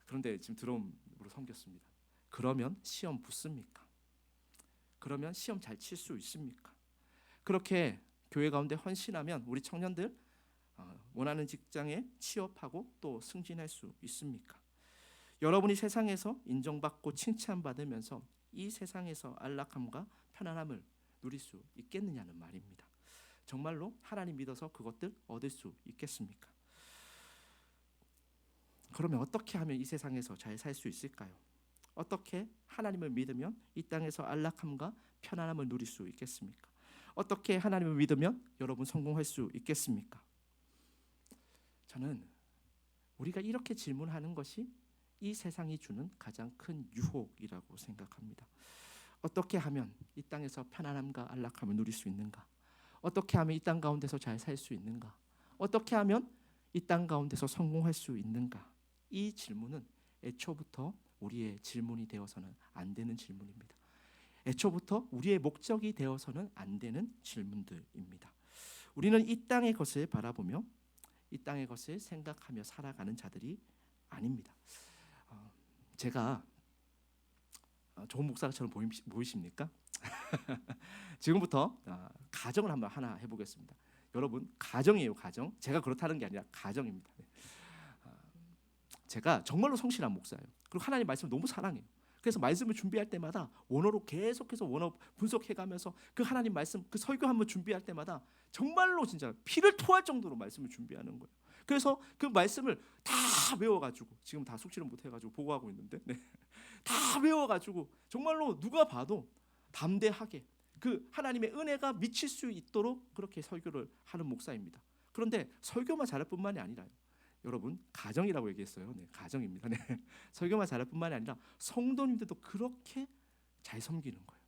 그런데 지금 드럼으로 섬겼습니다. 그러면 시험 붙습니까? 그러면 시험 잘 칠 수 있습니까? 그렇게 교회 가운데 헌신하면 우리 청년들 원하는 직장에 취업하고 또 승진할 수 있습니까? 여러분이 세상에서 인정받고 칭찬받으면서 이 세상에서 안락함과 편안함을 누릴 수 있겠느냐는 말입니다. 정말로 하나님 믿어서 그것들 얻을 수 있겠습니까? 그러면 어떻게 하면 이 세상에서 잘 살 수 있을까요? 어떻게 하나님을 믿으면 이 땅에서 안락함과 편안함을 누릴 수 있겠습니까? 어떻게 하나님을 믿으면 여러분 성공할 수 있겠습니까? 저는 우리가 이렇게 질문하는 것이 이 세상이 주는 가장 큰 유혹이라고 생각합니다. 어떻게 하면 이 땅에서 편안함과 안락함을 누릴 수 있는가? 어떻게 하면 이 땅 가운데서 잘 살 수 있는가? 어떻게 하면 이 땅 가운데서 성공할 수 있는가? 이 질문은 애초부터 우리의 질문이 되어서는 안 되는 질문입니다. 애초부터 우리의 목적이 되어서는 안 되는 질문들입니다. 우리는 이 땅의 것을 바라보며 이 땅의 것을 생각하며 살아가는 자들이 아닙니다. 제가 좋은 목사처럼 보이십니까? 지금부터 가정을 한번 하나 해보겠습니다. 여러분, 가정이에요, 가정. 제가 그렇다는 게 아니라 가정입니다. 제가 정말로 성실한 목사예요. 그리고 하나님 말씀을 너무 사랑해요. 그래서 말씀을 준비할 때마다 원어로 계속해서 원어 분석해가면서 그 하나님 말씀, 그 설교 한번 준비할 때마다 정말로 진짜 피를 토할 정도로 말씀을 준비하는 거예요. 그래서 그 말씀을 다 외워가지고 지금 다 숙지를 못해가지고 보고하고 있는데 다 외워가지고 정말로 누가 봐도 담대하게 그 하나님의 은혜가 미칠 수 있도록 그렇게 설교를 하는 목사입니다. 그런데 설교만 잘할 뿐만이 아니라요. 여러분, 가정이라고 얘기했어요. 네, 가정입니다. 네. 설교만 잘할 뿐만이 아니라 성도님들도 그렇게 잘 섬기는 거예요.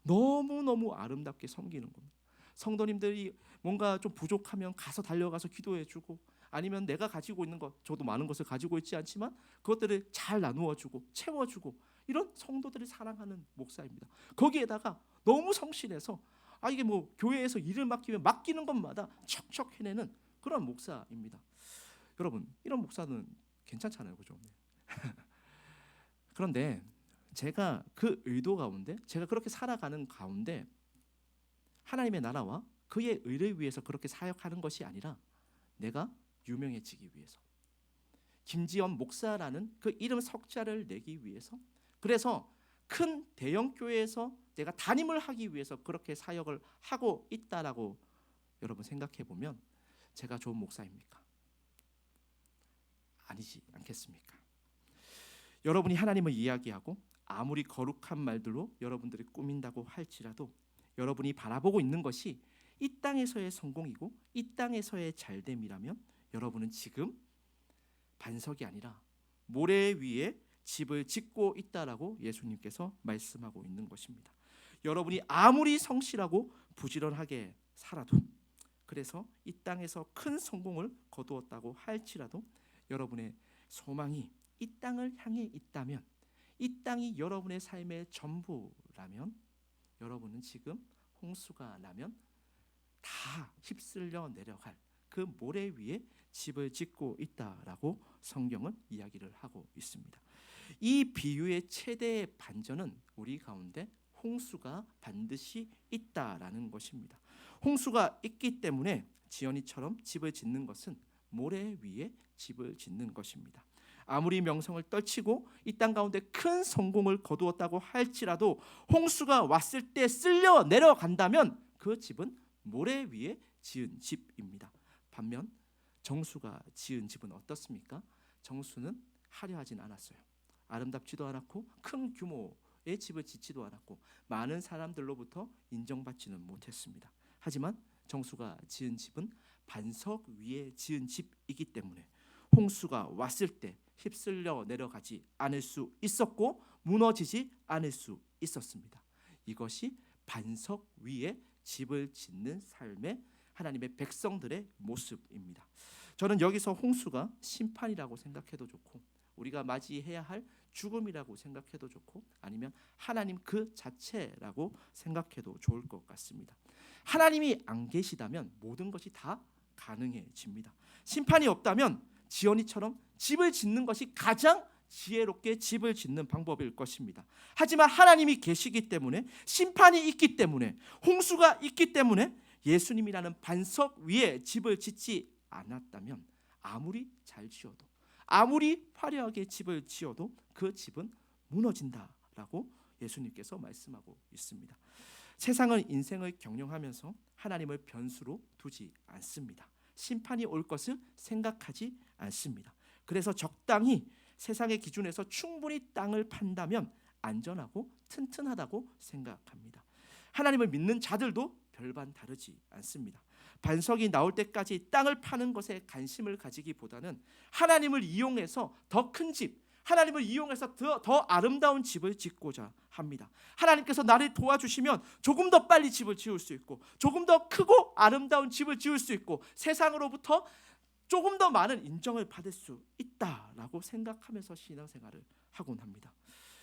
너무너무 아름답게 섬기는 겁니다. 성도님들이 뭔가 좀 부족하면 가서 달려가서 기도해주고 아니면 내가 가지고 있는 것, 저도 많은 것을 가지고 있지 않지만 그것들을 잘 나누어주고 채워주고 이런 성도들을 사랑하는 목사입니다. 거기에다가 너무 성실해서 이게 뭐 교회에서 일을 맡기면 맡기는 것마다 척척 해내는 그런 목사입니다. 여러분, 이런 목사는 괜찮잖아요, 그죠? 그런데 제가 그 의도 가운데, 제가 그렇게 살아가는 가운데 하나님의 나라와 그의 의를 위해서 그렇게 사역하는 것이 아니라 내가 유명해지기 위해서, 김지연 목사라는 그 이름 석자를 내기 위해서, 그래서 큰 대형 교회에서 내가 담임을 하기 위해서 그렇게 사역을 하고 있다라고 여러분 생각해 보면 제가 좋은 목사입니까? 아니지 않겠습니까? 여러분이 하나님을 이야기하고 아무리 거룩한 말들로 여러분들이 꾸민다고 할지라도 여러분이 바라보고 있는 것이 이 땅에서의 성공이고 이 땅에서의 잘됨이라면 여러분은 지금 반석이 아니라 모래 위에 집을 짓고 있다라고 예수님께서 말씀하고 있는 것입니다. 여러분이 아무리 성실하고 부지런하게 살아도, 그래서 이 땅에서 큰 성공을 거두었다고 할지라도 여러분의 소망이 이 땅을 향해 있다면, 이 땅이 여러분의 삶의 전부라면 여러분은 지금 홍수가 나면 다 휩쓸려 내려갈 그 모래 위에 집을 짓고 있다라고 성경은 이야기를 하고 있습니다. 이 비유의 최대의 반전은 우리 가운데 홍수가 반드시 있다라는 것입니다. 홍수가 있기 때문에 지연이처럼 집을 짓는 것은 모래 위에 집을 짓는 것입니다. 아무리 명성을 떨치고 이 땅 가운데 큰 성공을 거두었다고 할지라도 홍수가 왔을 때 쓸려 내려간다면 그 집은 모래 위에 지은 집입니다. 반면 정수가 지은 집은 어떻습니까? 정수는 화려하진 않았어요. 아름답지도 않았고 큰 규모의 집을 짓지도 않았고 많은 사람들로부터 인정받지는 못했습니다. 하지만 정수가 지은 집은 반석 위에 지은 집이기 때문에 홍수가 왔을 때 휩쓸려 내려가지 않을 수 있었고 무너지지 않을 수 있었습니다. 이것이 반석 위에 집을 짓는 삶의 하나님의 백성들의 모습입니다. 저는 여기서 홍수가 심판이라고 생각해도 좋고 우리가 맞이해야 할 죽음이라고 생각해도 좋고 아니면 하나님 그 자체라고 생각해도 좋을 것 같습니다. 하나님이 안 계시다면 모든 것이 다 가능해집니다. 심판이 없다면 지연이처럼 집을 짓는 것이 가장 지혜롭게 집을 짓는 방법일 것입니다. 하지만 하나님이 계시기 때문에 심판이 있기 때문에 홍수가 있기 때문에 예수님이라는 반석 위에 집을 짓지 않았다면 아무리 잘 지어도 아무리 화려하게 집을 지어도 그 집은 무너진다라고 예수님께서 말씀하고 있습니다. 세상은 인생을 경영하면서 하나님을 변수로 두지 않습니다. 심판이 올 것을 생각하지 않습니다. 그래서 적당히 세상의 기준에서 충분히 땅을 판다면 안전하고 튼튼하다고 생각합니다. 하나님을 믿는 자들도 별반 다르지 않습니다. 반석이 나올 때까지 땅을 파는 것에 관심을 가지기보다는 하나님을 이용해서 더 큰 집, 하나님을 이용해서 더 아름다운 집을 짓고자 합니다. 하나님께서 나를 도와주시면 조금 더 빨리 집을 지을 수 있고 조금 더 크고 아름다운 집을 지을 수 있고 세상으로부터 조금 더 많은 인정을 받을 수 있다라고 생각하면서 신앙생활을 하곤 합니다.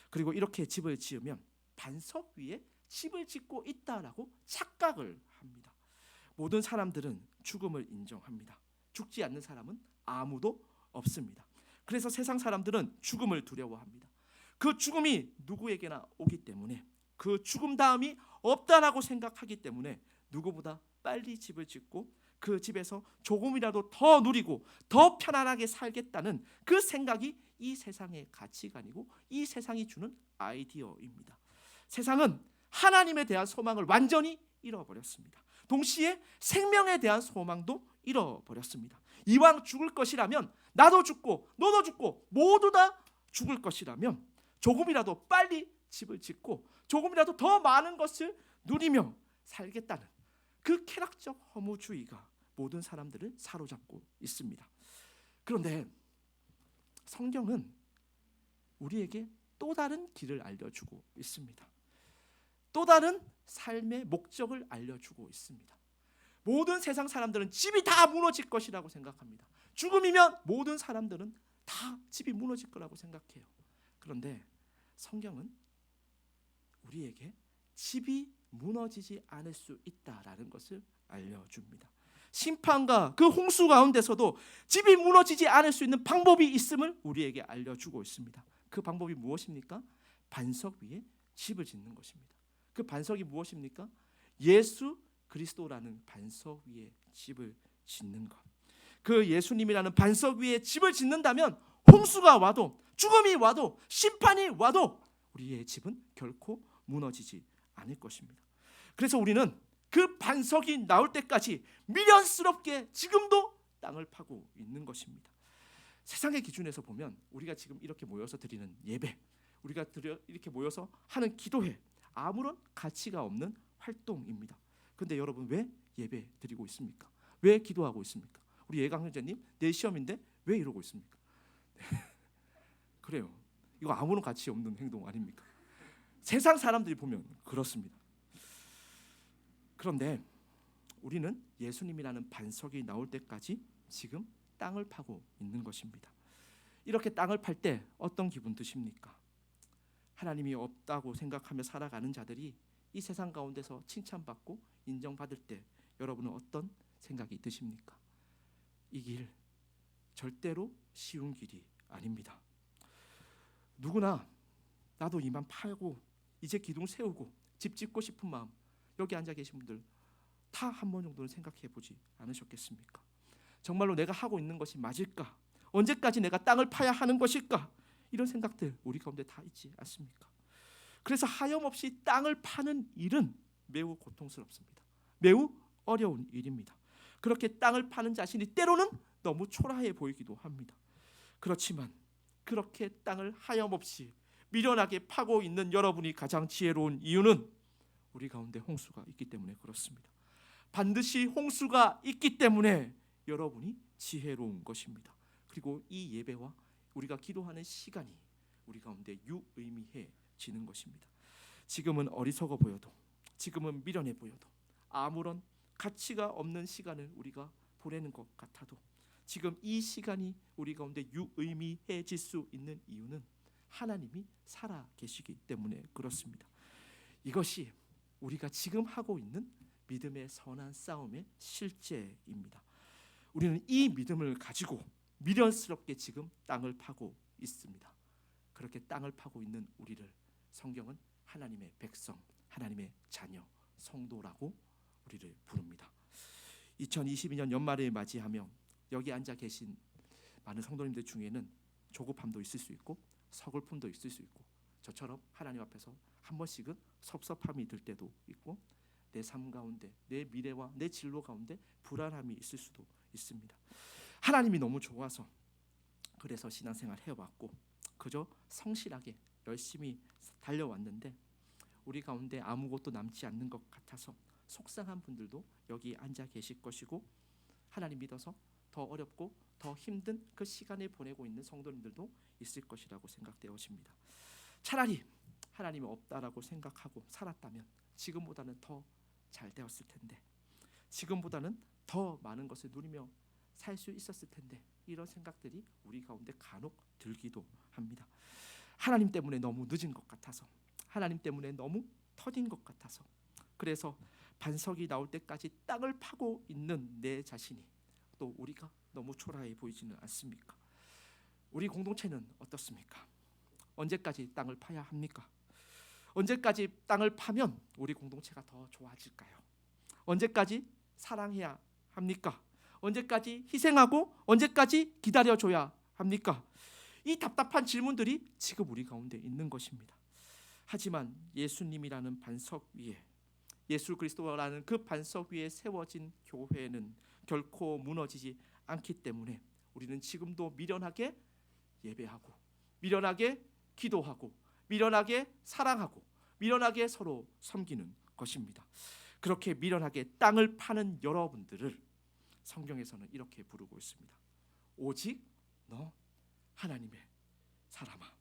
그리고 이렇게 집을 지으면 반석 위에 집을 짓고 있다라고 착각을 합니다. 모든 사람들은 죽음을 인정합니다. 죽지 않는 사람은 아무도 없습니다. 그래서 세상 사람들은 죽음을 두려워합니다. 그 죽음이 누구에게나 오기 때문에 그 죽음 다음이 없다라고 생각하기 때문에 누구보다 빨리 집을 짓고 그 집에서 조금이라도 더 누리고 더 편안하게 살겠다는 그 생각이 이 세상의 가치관이고 이 세상이 주는 아이디어입니다. 세상은 하나님에 대한 소망을 완전히 잃어버렸습니다. 동시에 생명에 대한 소망도 잃어버렸습니다. 이왕 죽을 것이라면 나도 죽고 너도 죽고 모두 다 죽을 것이라면 조금이라도 빨리 집을 짓고 조금이라도 더 많은 것을 누리며 살겠다는 그 쾌락적 허무주의가 모든 사람들을 사로잡고 있습니다. 그런데 성경은 우리에게 또 다른 길을 알려주고 있습니다. 또 다른 삶의 목적을 알려주고 있습니다. 모든 세상 사람들은 집이 다 무너질 것이라고 생각합니다. 죽음이면 모든 사람들은 다 집이 무너질 거라고 생각해요. 그런데 성경은 우리에게 집이 무너지지 않을 수 있다라는 것을 알려줍니다. 심판과 그 홍수 가운데서도 집이 무너지지 않을 수 있는 방법이 있음을 우리에게 알려주고 있습니다. 그 방법이 무엇입니까? 반석 위에 집을 짓는 것입니다. 그 반석이 무엇입니까? 예수 그리스도라는 반석 위에 집을 짓는 것. 그 예수님이라는 반석 위에 집을 짓는다면 홍수가 와도 죽음이 와도 심판이 와도 우리의 집은 결코 무너지지 않을 것입니다. 그래서 우리는 그 반석이 나올 때까지 미련스럽게 지금도 땅을 파고 있는 것입니다. 세상의 기준에서 보면 우리가 지금 이렇게 모여서 드리는 예배, 우리가 이렇게 모여서 하는 기도회 아무런 가치가 없는 활동입니다. 그런데 여러분 왜 예배 드리고 있습니까? 왜 기도하고 있습니까? 우리 예강 형제님 내일 시험인데 왜 이러고 있습니까? 그래요. 이거 아무런 가치 없는 행동 아닙니까? 세상 사람들이 보면 그렇습니다. 그런데 우리는 예수님이라는 반석이 나올 때까지 지금 땅을 파고 있는 것입니다. 이렇게 땅을 팔 때 어떤 기분 드십니까? 하나님이 없다고 생각하며 살아가는 자들이 이 세상 가운데서 칭찬받고 인정받을 때 여러분은 어떤 생각이 드십니까? 이 길 절대로 쉬운 길이 아닙니다. 누구나 나도 이만 팔고 이제 기둥 세우고 집 짓고 싶은 마음, 여기 앉아 계신 분들 다 한 번 정도는 생각해 보지 않으셨겠습니까? 정말로 내가 하고 있는 것이 맞을까? 언제까지 내가 땅을 파야 하는 것일까? 이런 생각들 우리 가운데 다 있지 않습니까? 그래서 하염없이 땅을 파는 일은 매우 고통스럽습니다. 매우 어려운 일입니다. 그렇게 땅을 파는 자신이 때로는 너무 초라해 보이기도 합니다. 그렇지만 그렇게 땅을 하염없이 미련하게 파고 있는 여러분이 가장 지혜로운 이유는 우리 가운데 홍수가 있기 때문에 그렇습니다. 반드시 홍수가 있기 때문에 여러분이 지혜로운 것입니다. 그리고 이 예배와 우리가 기도하는 시간이 우리 가운데 유의미해지는 것입니다. 지금은 어리석어 보여도, 지금은 미련해 보여도, 아무런 가치가 없는 시간을 우리가 보내는 것 같아도 지금 이 시간이 우리 가운데 유의미해질 수 있는 이유는 하나님이 살아 계시기 때문에 그렇습니다. 이것이 우리가 지금 하고 있는 믿음의 선한 싸움의 실제입니다. 우리는 이 믿음을 가지고 미련스럽게 지금 땅을 파고 있습니다. 그렇게 땅을 파고 있는 우리를 성경은 하나님의 백성, 하나님의 자녀, 성도라고 우리를 부릅니다. 2022년 연말을 맞이하며 여기 앉아 계신 많은 성도님들 중에는 조급함도 있을 수 있고 서글픔도 있을 수 있고 저처럼 하나님 앞에서 한 번씩은 섭섭함이 들 때도 있고 내 삶 가운데 내 미래와 내 진로 가운데 불안함이 있을 수도 있습니다. 하나님이 너무 좋아서 그래서 신앙생활 해왔고 그저 성실하게 열심히 달려왔는데 우리 가운데 아무것도 남지 않는 것 같아서 속상한 분들도 여기 앉아 계실 것이고 하나님 믿어서 더 어렵고 더 힘든 그 시간을 보내고 있는 성도님들도 있을 것이라고 생각되어집니다. 차라리 하나님이 없다라고 생각하고 살았다면 지금보다는 더 잘 되었을 텐데, 지금보다는 더 많은 것을 누리며 살 수 있었을 텐데, 이런 생각들이 우리 가운데 간혹 들기도 합니다. 하나님 때문에 너무 늦은 것 같아서, 하나님 때문에 너무 터진 것 같아서, 그래서 반석이 나올 때까지 땅을 파고 있는 내 자신이 또 우리가 너무 초라해 보이지는 않습니까? 우리 공동체는 어떻습니까? 언제까지 땅을 파야 합니까? 언제까지 땅을 파면 우리 공동체가 더 좋아질까요? 언제까지 사랑해야 합니까? 언제까지 희생하고 언제까지 기다려줘야 합니까? 이 답답한 질문들이 지금 우리 가운데 있는 것입니다. 하지만 예수님이라는 반석 위에, 예수 그리스도라는 그 반석 위에 세워진 교회는 결코 무너지지 않기 때문에 우리는 지금도 미련하게 예배하고 미련하게 기도하고 미련하게 사랑하고 미련하게 서로 섬기는 것입니다. 그렇게 미련하게 땅을 파는 여러분들을 성경에서는 이렇게 부르고 있습니다. 오직 너 하나님의 사람아.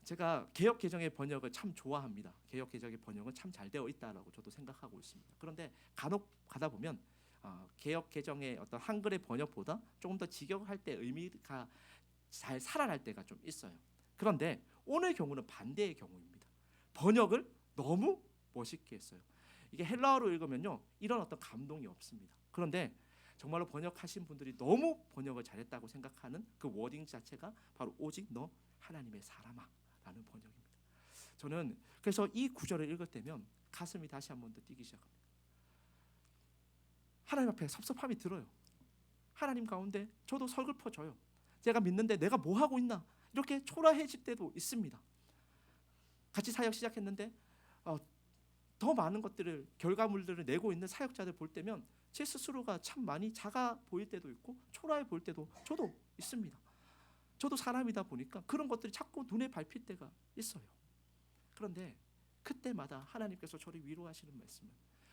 제가 개역 개정의 번역을 참 좋아합니다. 개역 개정의 번역은 참 잘 되어 있다라고 저도 생각하고 있습니다. 그런데 간혹 가다 보면 개역 개정의 어떤 한글의 번역보다 조금 더 직역할 때 의미가 잘 살아날 때가 좀 있어요. 그런데 오늘 경우는 반대의 경우입니다. 번역을 너무 멋있게 했어요. 이게 헬라어로 읽으면요 이런 어떤 감동이 없습니다. 그런데 정말로 번역하신 분들이 너무 번역을 잘했다고 생각하는 그 워딩 자체가 바로 오직 너 하나님의 사람아 라는 번역입니다. 저는 그래서 이 구절을 읽을 때면 가슴이 다시 한 번 더 뛰기 시작합니다. 하나님 앞에 섭섭함이 들어요. 하나님 가운데 저도 서글퍼져요. 제가 믿는데 내가 뭐 하고 있나 이렇게 초라해질 때도 있습니다. 같이 사역 시작했는데 더 많은 것들을 결과물들을 내고 있는 사역자들 볼 때면 제 스스로가 참 많이 작아 보일 때도 있고 초라해 보일 때도 저도 있습니다. 저도 사람이다 보니까 그런 것들이 자꾸 눈에 밟힐 때가 있어요. 그런데 그때마다 하나님께서 저를 위로하시는 말씀은,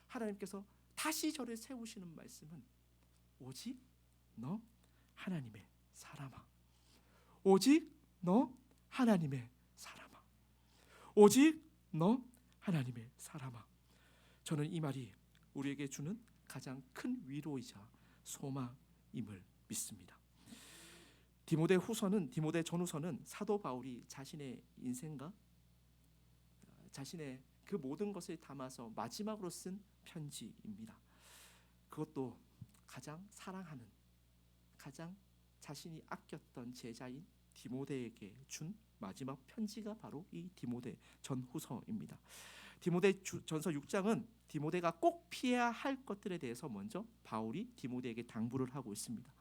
하나님께서 다시 저를 세우시는 말씀은 오직 너 하나님의 사람아. 오직 너 하나님의 사람아. 오직 너 하나님의 사람아. 저는 이 말이 우리에게 주는 가장 큰 위로이자 소망임을 믿습니다. 디모데 전후서는 사도 바울이 자신의 인생과 자신의 그 모든 것을 담아서 마지막으로 쓴 편지입니다. 그것도 가장 사랑하는, 가장 자신이 아꼈던 제자인 디모데에게 준 마지막 편지가 바로 이 디모데 전후서입니다. 디모데 전서 6장은 디모데가 꼭 피해야 할 것들에 대해서 먼저 바울이 디모데에게 당부를 하고 있습니다.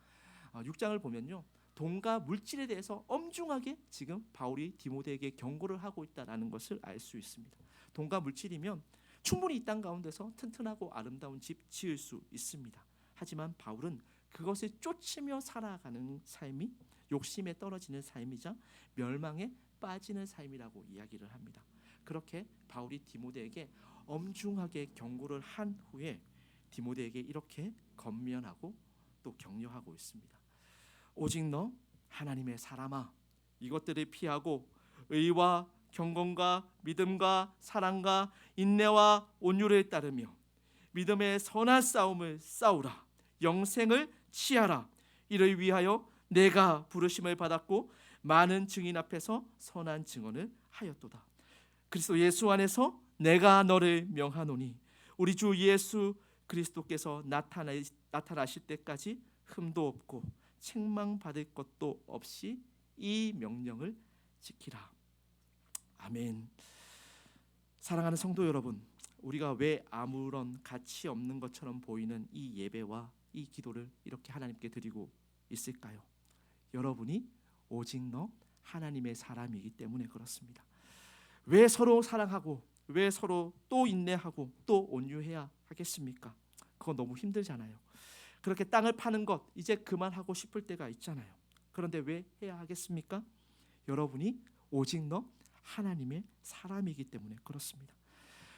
6장을 보면요, 돈과 물질에 대해서 엄중하게 지금 바울이 디모데에게 경고를 하고 있다는 것을 알 수 있습니다. 돈과 물질이면 충분히 이 땅 가운데서 튼튼하고 아름다운 집 지을 수 있습니다. 하지만 바울은 그것을 쫓으며 살아가는 삶이 욕심에 떨어지는 삶이자 멸망에 빠지는 삶이라고 이야기를 합니다. 그렇게 바울이 디모데에게 엄중하게 경고를 한 후에 디모데에게 이렇게 권면하고 또 격려하고 있습니다. 오직 너 하나님의 사람아, 이것들을 피하고 의와 경건과 믿음과 사랑과 인내와 온유를 따르며 믿음의 선한 싸움을 싸우라. 영생을 취하라. 이를 위하여 내가 부르심을 받았고 많은 증인 앞에서 선한 증언을 하였도다. 그리스도 예수 안에서 내가 너를 명하노니 우리 주 예수 그리스도께서 나타나실 때까지 흠도 없고 책망받을 것도 없이 이 명령을 지키라. 아멘. 사랑하는 성도 여러분, 우리가 왜 아무런 가치 없는 것처럼 보이는 이 예배와 이 기도를 이렇게 하나님께 드리고 있을까요? 여러분이 오직 너 하나님의 사람이기 때문에 그렇습니다. 왜 서로 사랑하고 왜 서로 또 인내하고 또 온유해야 하겠습니까? 그건 너무 힘들잖아요. 그렇게 땅을 파는 것 이제 그만하고 싶을 때가 있잖아요. 그런데 왜 해야 하겠습니까? 여러분이 오직 너 하나님의 사람이기 때문에 그렇습니다.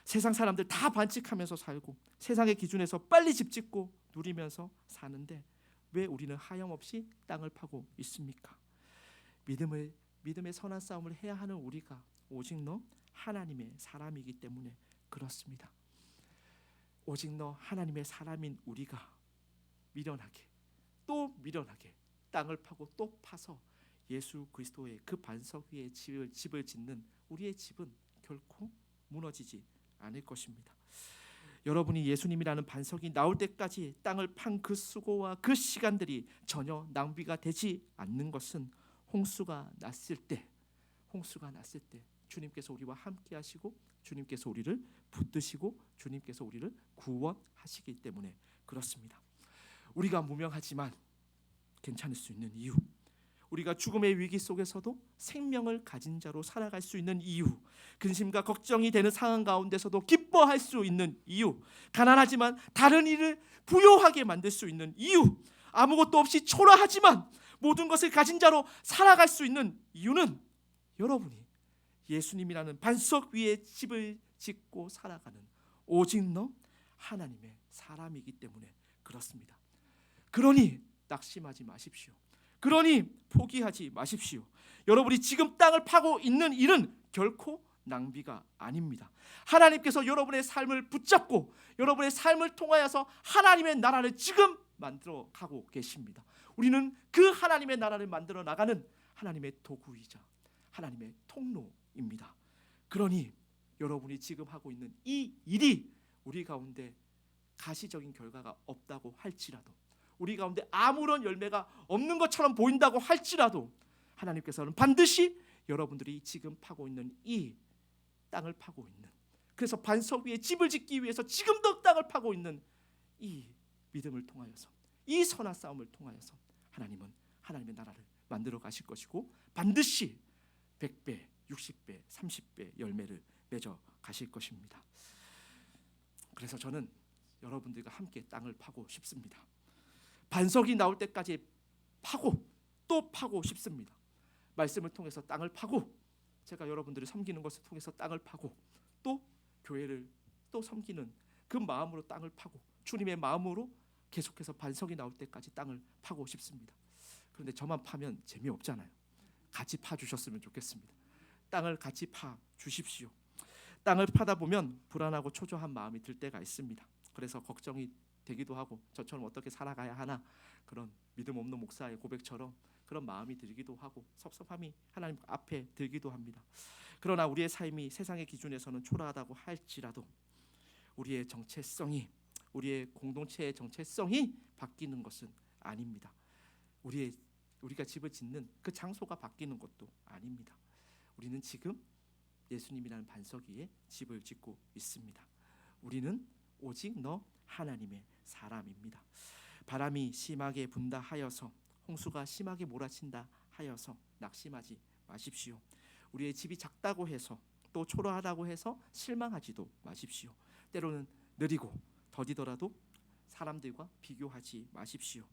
세상 사람들 다 반칙하면서 살고 세상의 기준에서 빨리 집 짓고 누리면서 사는데 왜 우리는 하염없이 땅을 파고 있습니까? 믿음의 선한 싸움을 해야 하는 우리가 오직 너 하나님의 사람이기 때문에 그렇습니다. 오직 너 하나님의 사람인 우리가 미련하게 또 미련하게 땅을 파고 또 파서 예수 그리스도의 그 반석 위에 집을 짓는 우리의 집은 결코 무너지지 않을 것입니다. 여러분이 예수님이라는 반석이 나올 때까지 땅을 판 그 수고와 그 시간들이 전혀 낭비가 되지 않는 것은 홍수가 났을 때 주님께서 우리와 함께 하시고 주님께서 우리를 붙드시고 주님께서 우리를 구원하시기 때문에 그렇습니다. 우리가 무명하지만 괜찮을 수 있는 이유, 우리가 죽음의 위기 속에서도 생명을 가진 자로 살아갈 수 있는 이유, 근심과 걱정이 되는 상황 가운데서도 기뻐할 수 있는 이유, 가난하지만 다른 일을 부요하게 만들 수 있는 이유, 아무것도 없이 초라하지만 모든 것을 가진 자로 살아갈 수 있는 이유는 여러분이 예수님이라는 반석 위에 집을 짓고 살아가는 오직 너 하나님의 사람이기 때문에 그렇습니다. 그러니 낙심하지 마십시오. 그러니 포기하지 마십시오. 여러분이 지금 땅을 파고 있는 일은 결코 낭비가 아닙니다. 하나님께서 여러분의 삶을 붙잡고 여러분의 삶을 통하여서 하나님의 나라를 지금 만들어 가고 계십니다. 우리는 그 하나님의 나라를 만들어 나가는 하나님의 도구이자 하나님의 통로입니다. 그러니 여러분이 지금 하고 있는 이 일이 우리 가운데 가시적인 결과가 없다고 할지라도, 우리 가운데 아무런 열매가 없는 것처럼 보인다고 할지라도 하나님께서는 반드시 여러분들이 지금 파고 있는 이 땅을 파고 있는, 그래서 반석 위에 집을 짓기 위해서 지금도 땅을 파고 있는 이 믿음을 통하여서, 이 선한 싸움을 통하여서 하나님은 하나님의 나라를 만들어 가실 것이고 반드시 100배, 60배, 30배 열매를 맺어 가실 것입니다. 그래서 저는 여러분들과 함께 땅을 파고 싶습니다. 반석이 나올 때까지 파고 또 파고 싶습니다. 말씀을 통해서 땅을 파고, 제가 여러분들을 섬기는 것을 통해서 땅을 파고, 또 교회를 또 섬기는 그 마음으로 땅을 파고 주님의 마음으로 계속해서 반석이 나올 때까지 땅을 파고 싶습니다. 그런데 저만 파면 재미없잖아요. 같이 파주셨으면 좋겠습니다. 땅을 같이 파 주십시오. 땅을 파다 보면 불안하고 초조한 마음이 들 때가 있습니다. 그래서 걱정이 되기도 하고 저처럼 어떻게 살아가야 하나, 그런 믿음 없는 목사의 고백처럼 그런 마음이 들기도 하고 섭섭함이 하나님 앞에 들기도 합니다. 그러나 우리의 삶이 세상의 기준에서는 초라하다고 할지라도 우리의 정체성이, 우리의 공동체의 정체성이 바뀌는 것은 아닙니다. 우리가 집을 짓는 그 장소가 바뀌는 것도 아닙니다. 우리는 지금 예수님이라는 반석 위에 집을 짓고 있습니다. 우리는 오직 너 하나님의 사람입니다. 바람이 심하게 분다 하여서, 홍수가 심하게 몰아친다 하여서 낙심하지 마십시오. 우리의 집이 작다고 해서, 또 초라하다고 해서 실망하지도 마십시오. 때로는 느리고 더디더라도 사람들과 비교하지 마십시오.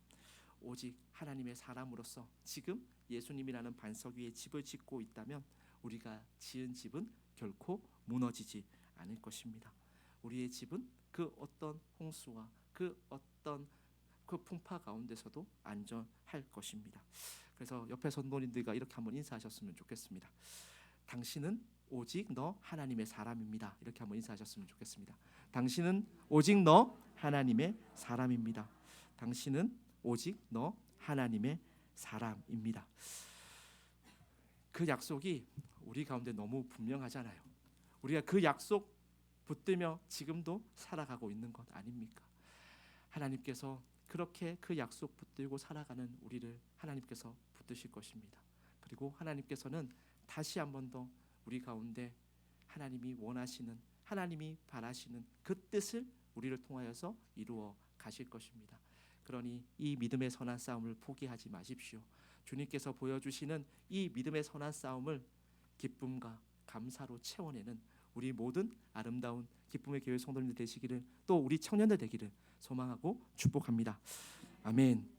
오직 하나님의 사람으로서 지금 예수님이라는 반석 위에 집을 짓고 있다면 우리가 지은 집은 결코 무너지지 않을 것입니다. 우리의 집은 그 어떤 홍수와 그 어떤 그 풍파 가운데서도 안전할 것입니다. 그래서 옆에 성도님들과 이렇게 한번 인사하셨으면 좋겠습니다. 당신은 오직 너 하나님의 사람입니다. 이렇게 한번 인사하셨으면 좋겠습니다. 당신은 오직 너 하나님의 사람입니다. 당신은 오직 너 하나님의 사람입니다. 그 약속이 우리 가운데 너무 분명하잖아요. 우리가 그 약속 붙들며 지금도 살아가고 있는 것 아닙니까? 하나님께서 그렇게 그 약속 붙들고 살아가는 우리를 하나님께서 붙드실 것입니다. 그리고 하나님께서는 다시 한 번 더 우리 가운데 하나님이 원하시는, 하나님이 바라시는 그 뜻을 우리를 통하여서 이루어 가실 것입니다. 그러니 이 믿음의 선한 싸움을 포기하지 마십시오. 주님께서 보여주시는 이 믿음의 선한 싸움을 기쁨과 감사로 채워내는 우리 모든 아름다운 기쁨의 교회 성도님들 되시기를, 또 우리 청년들 되기를 소망하고 축복합니다. 아멘.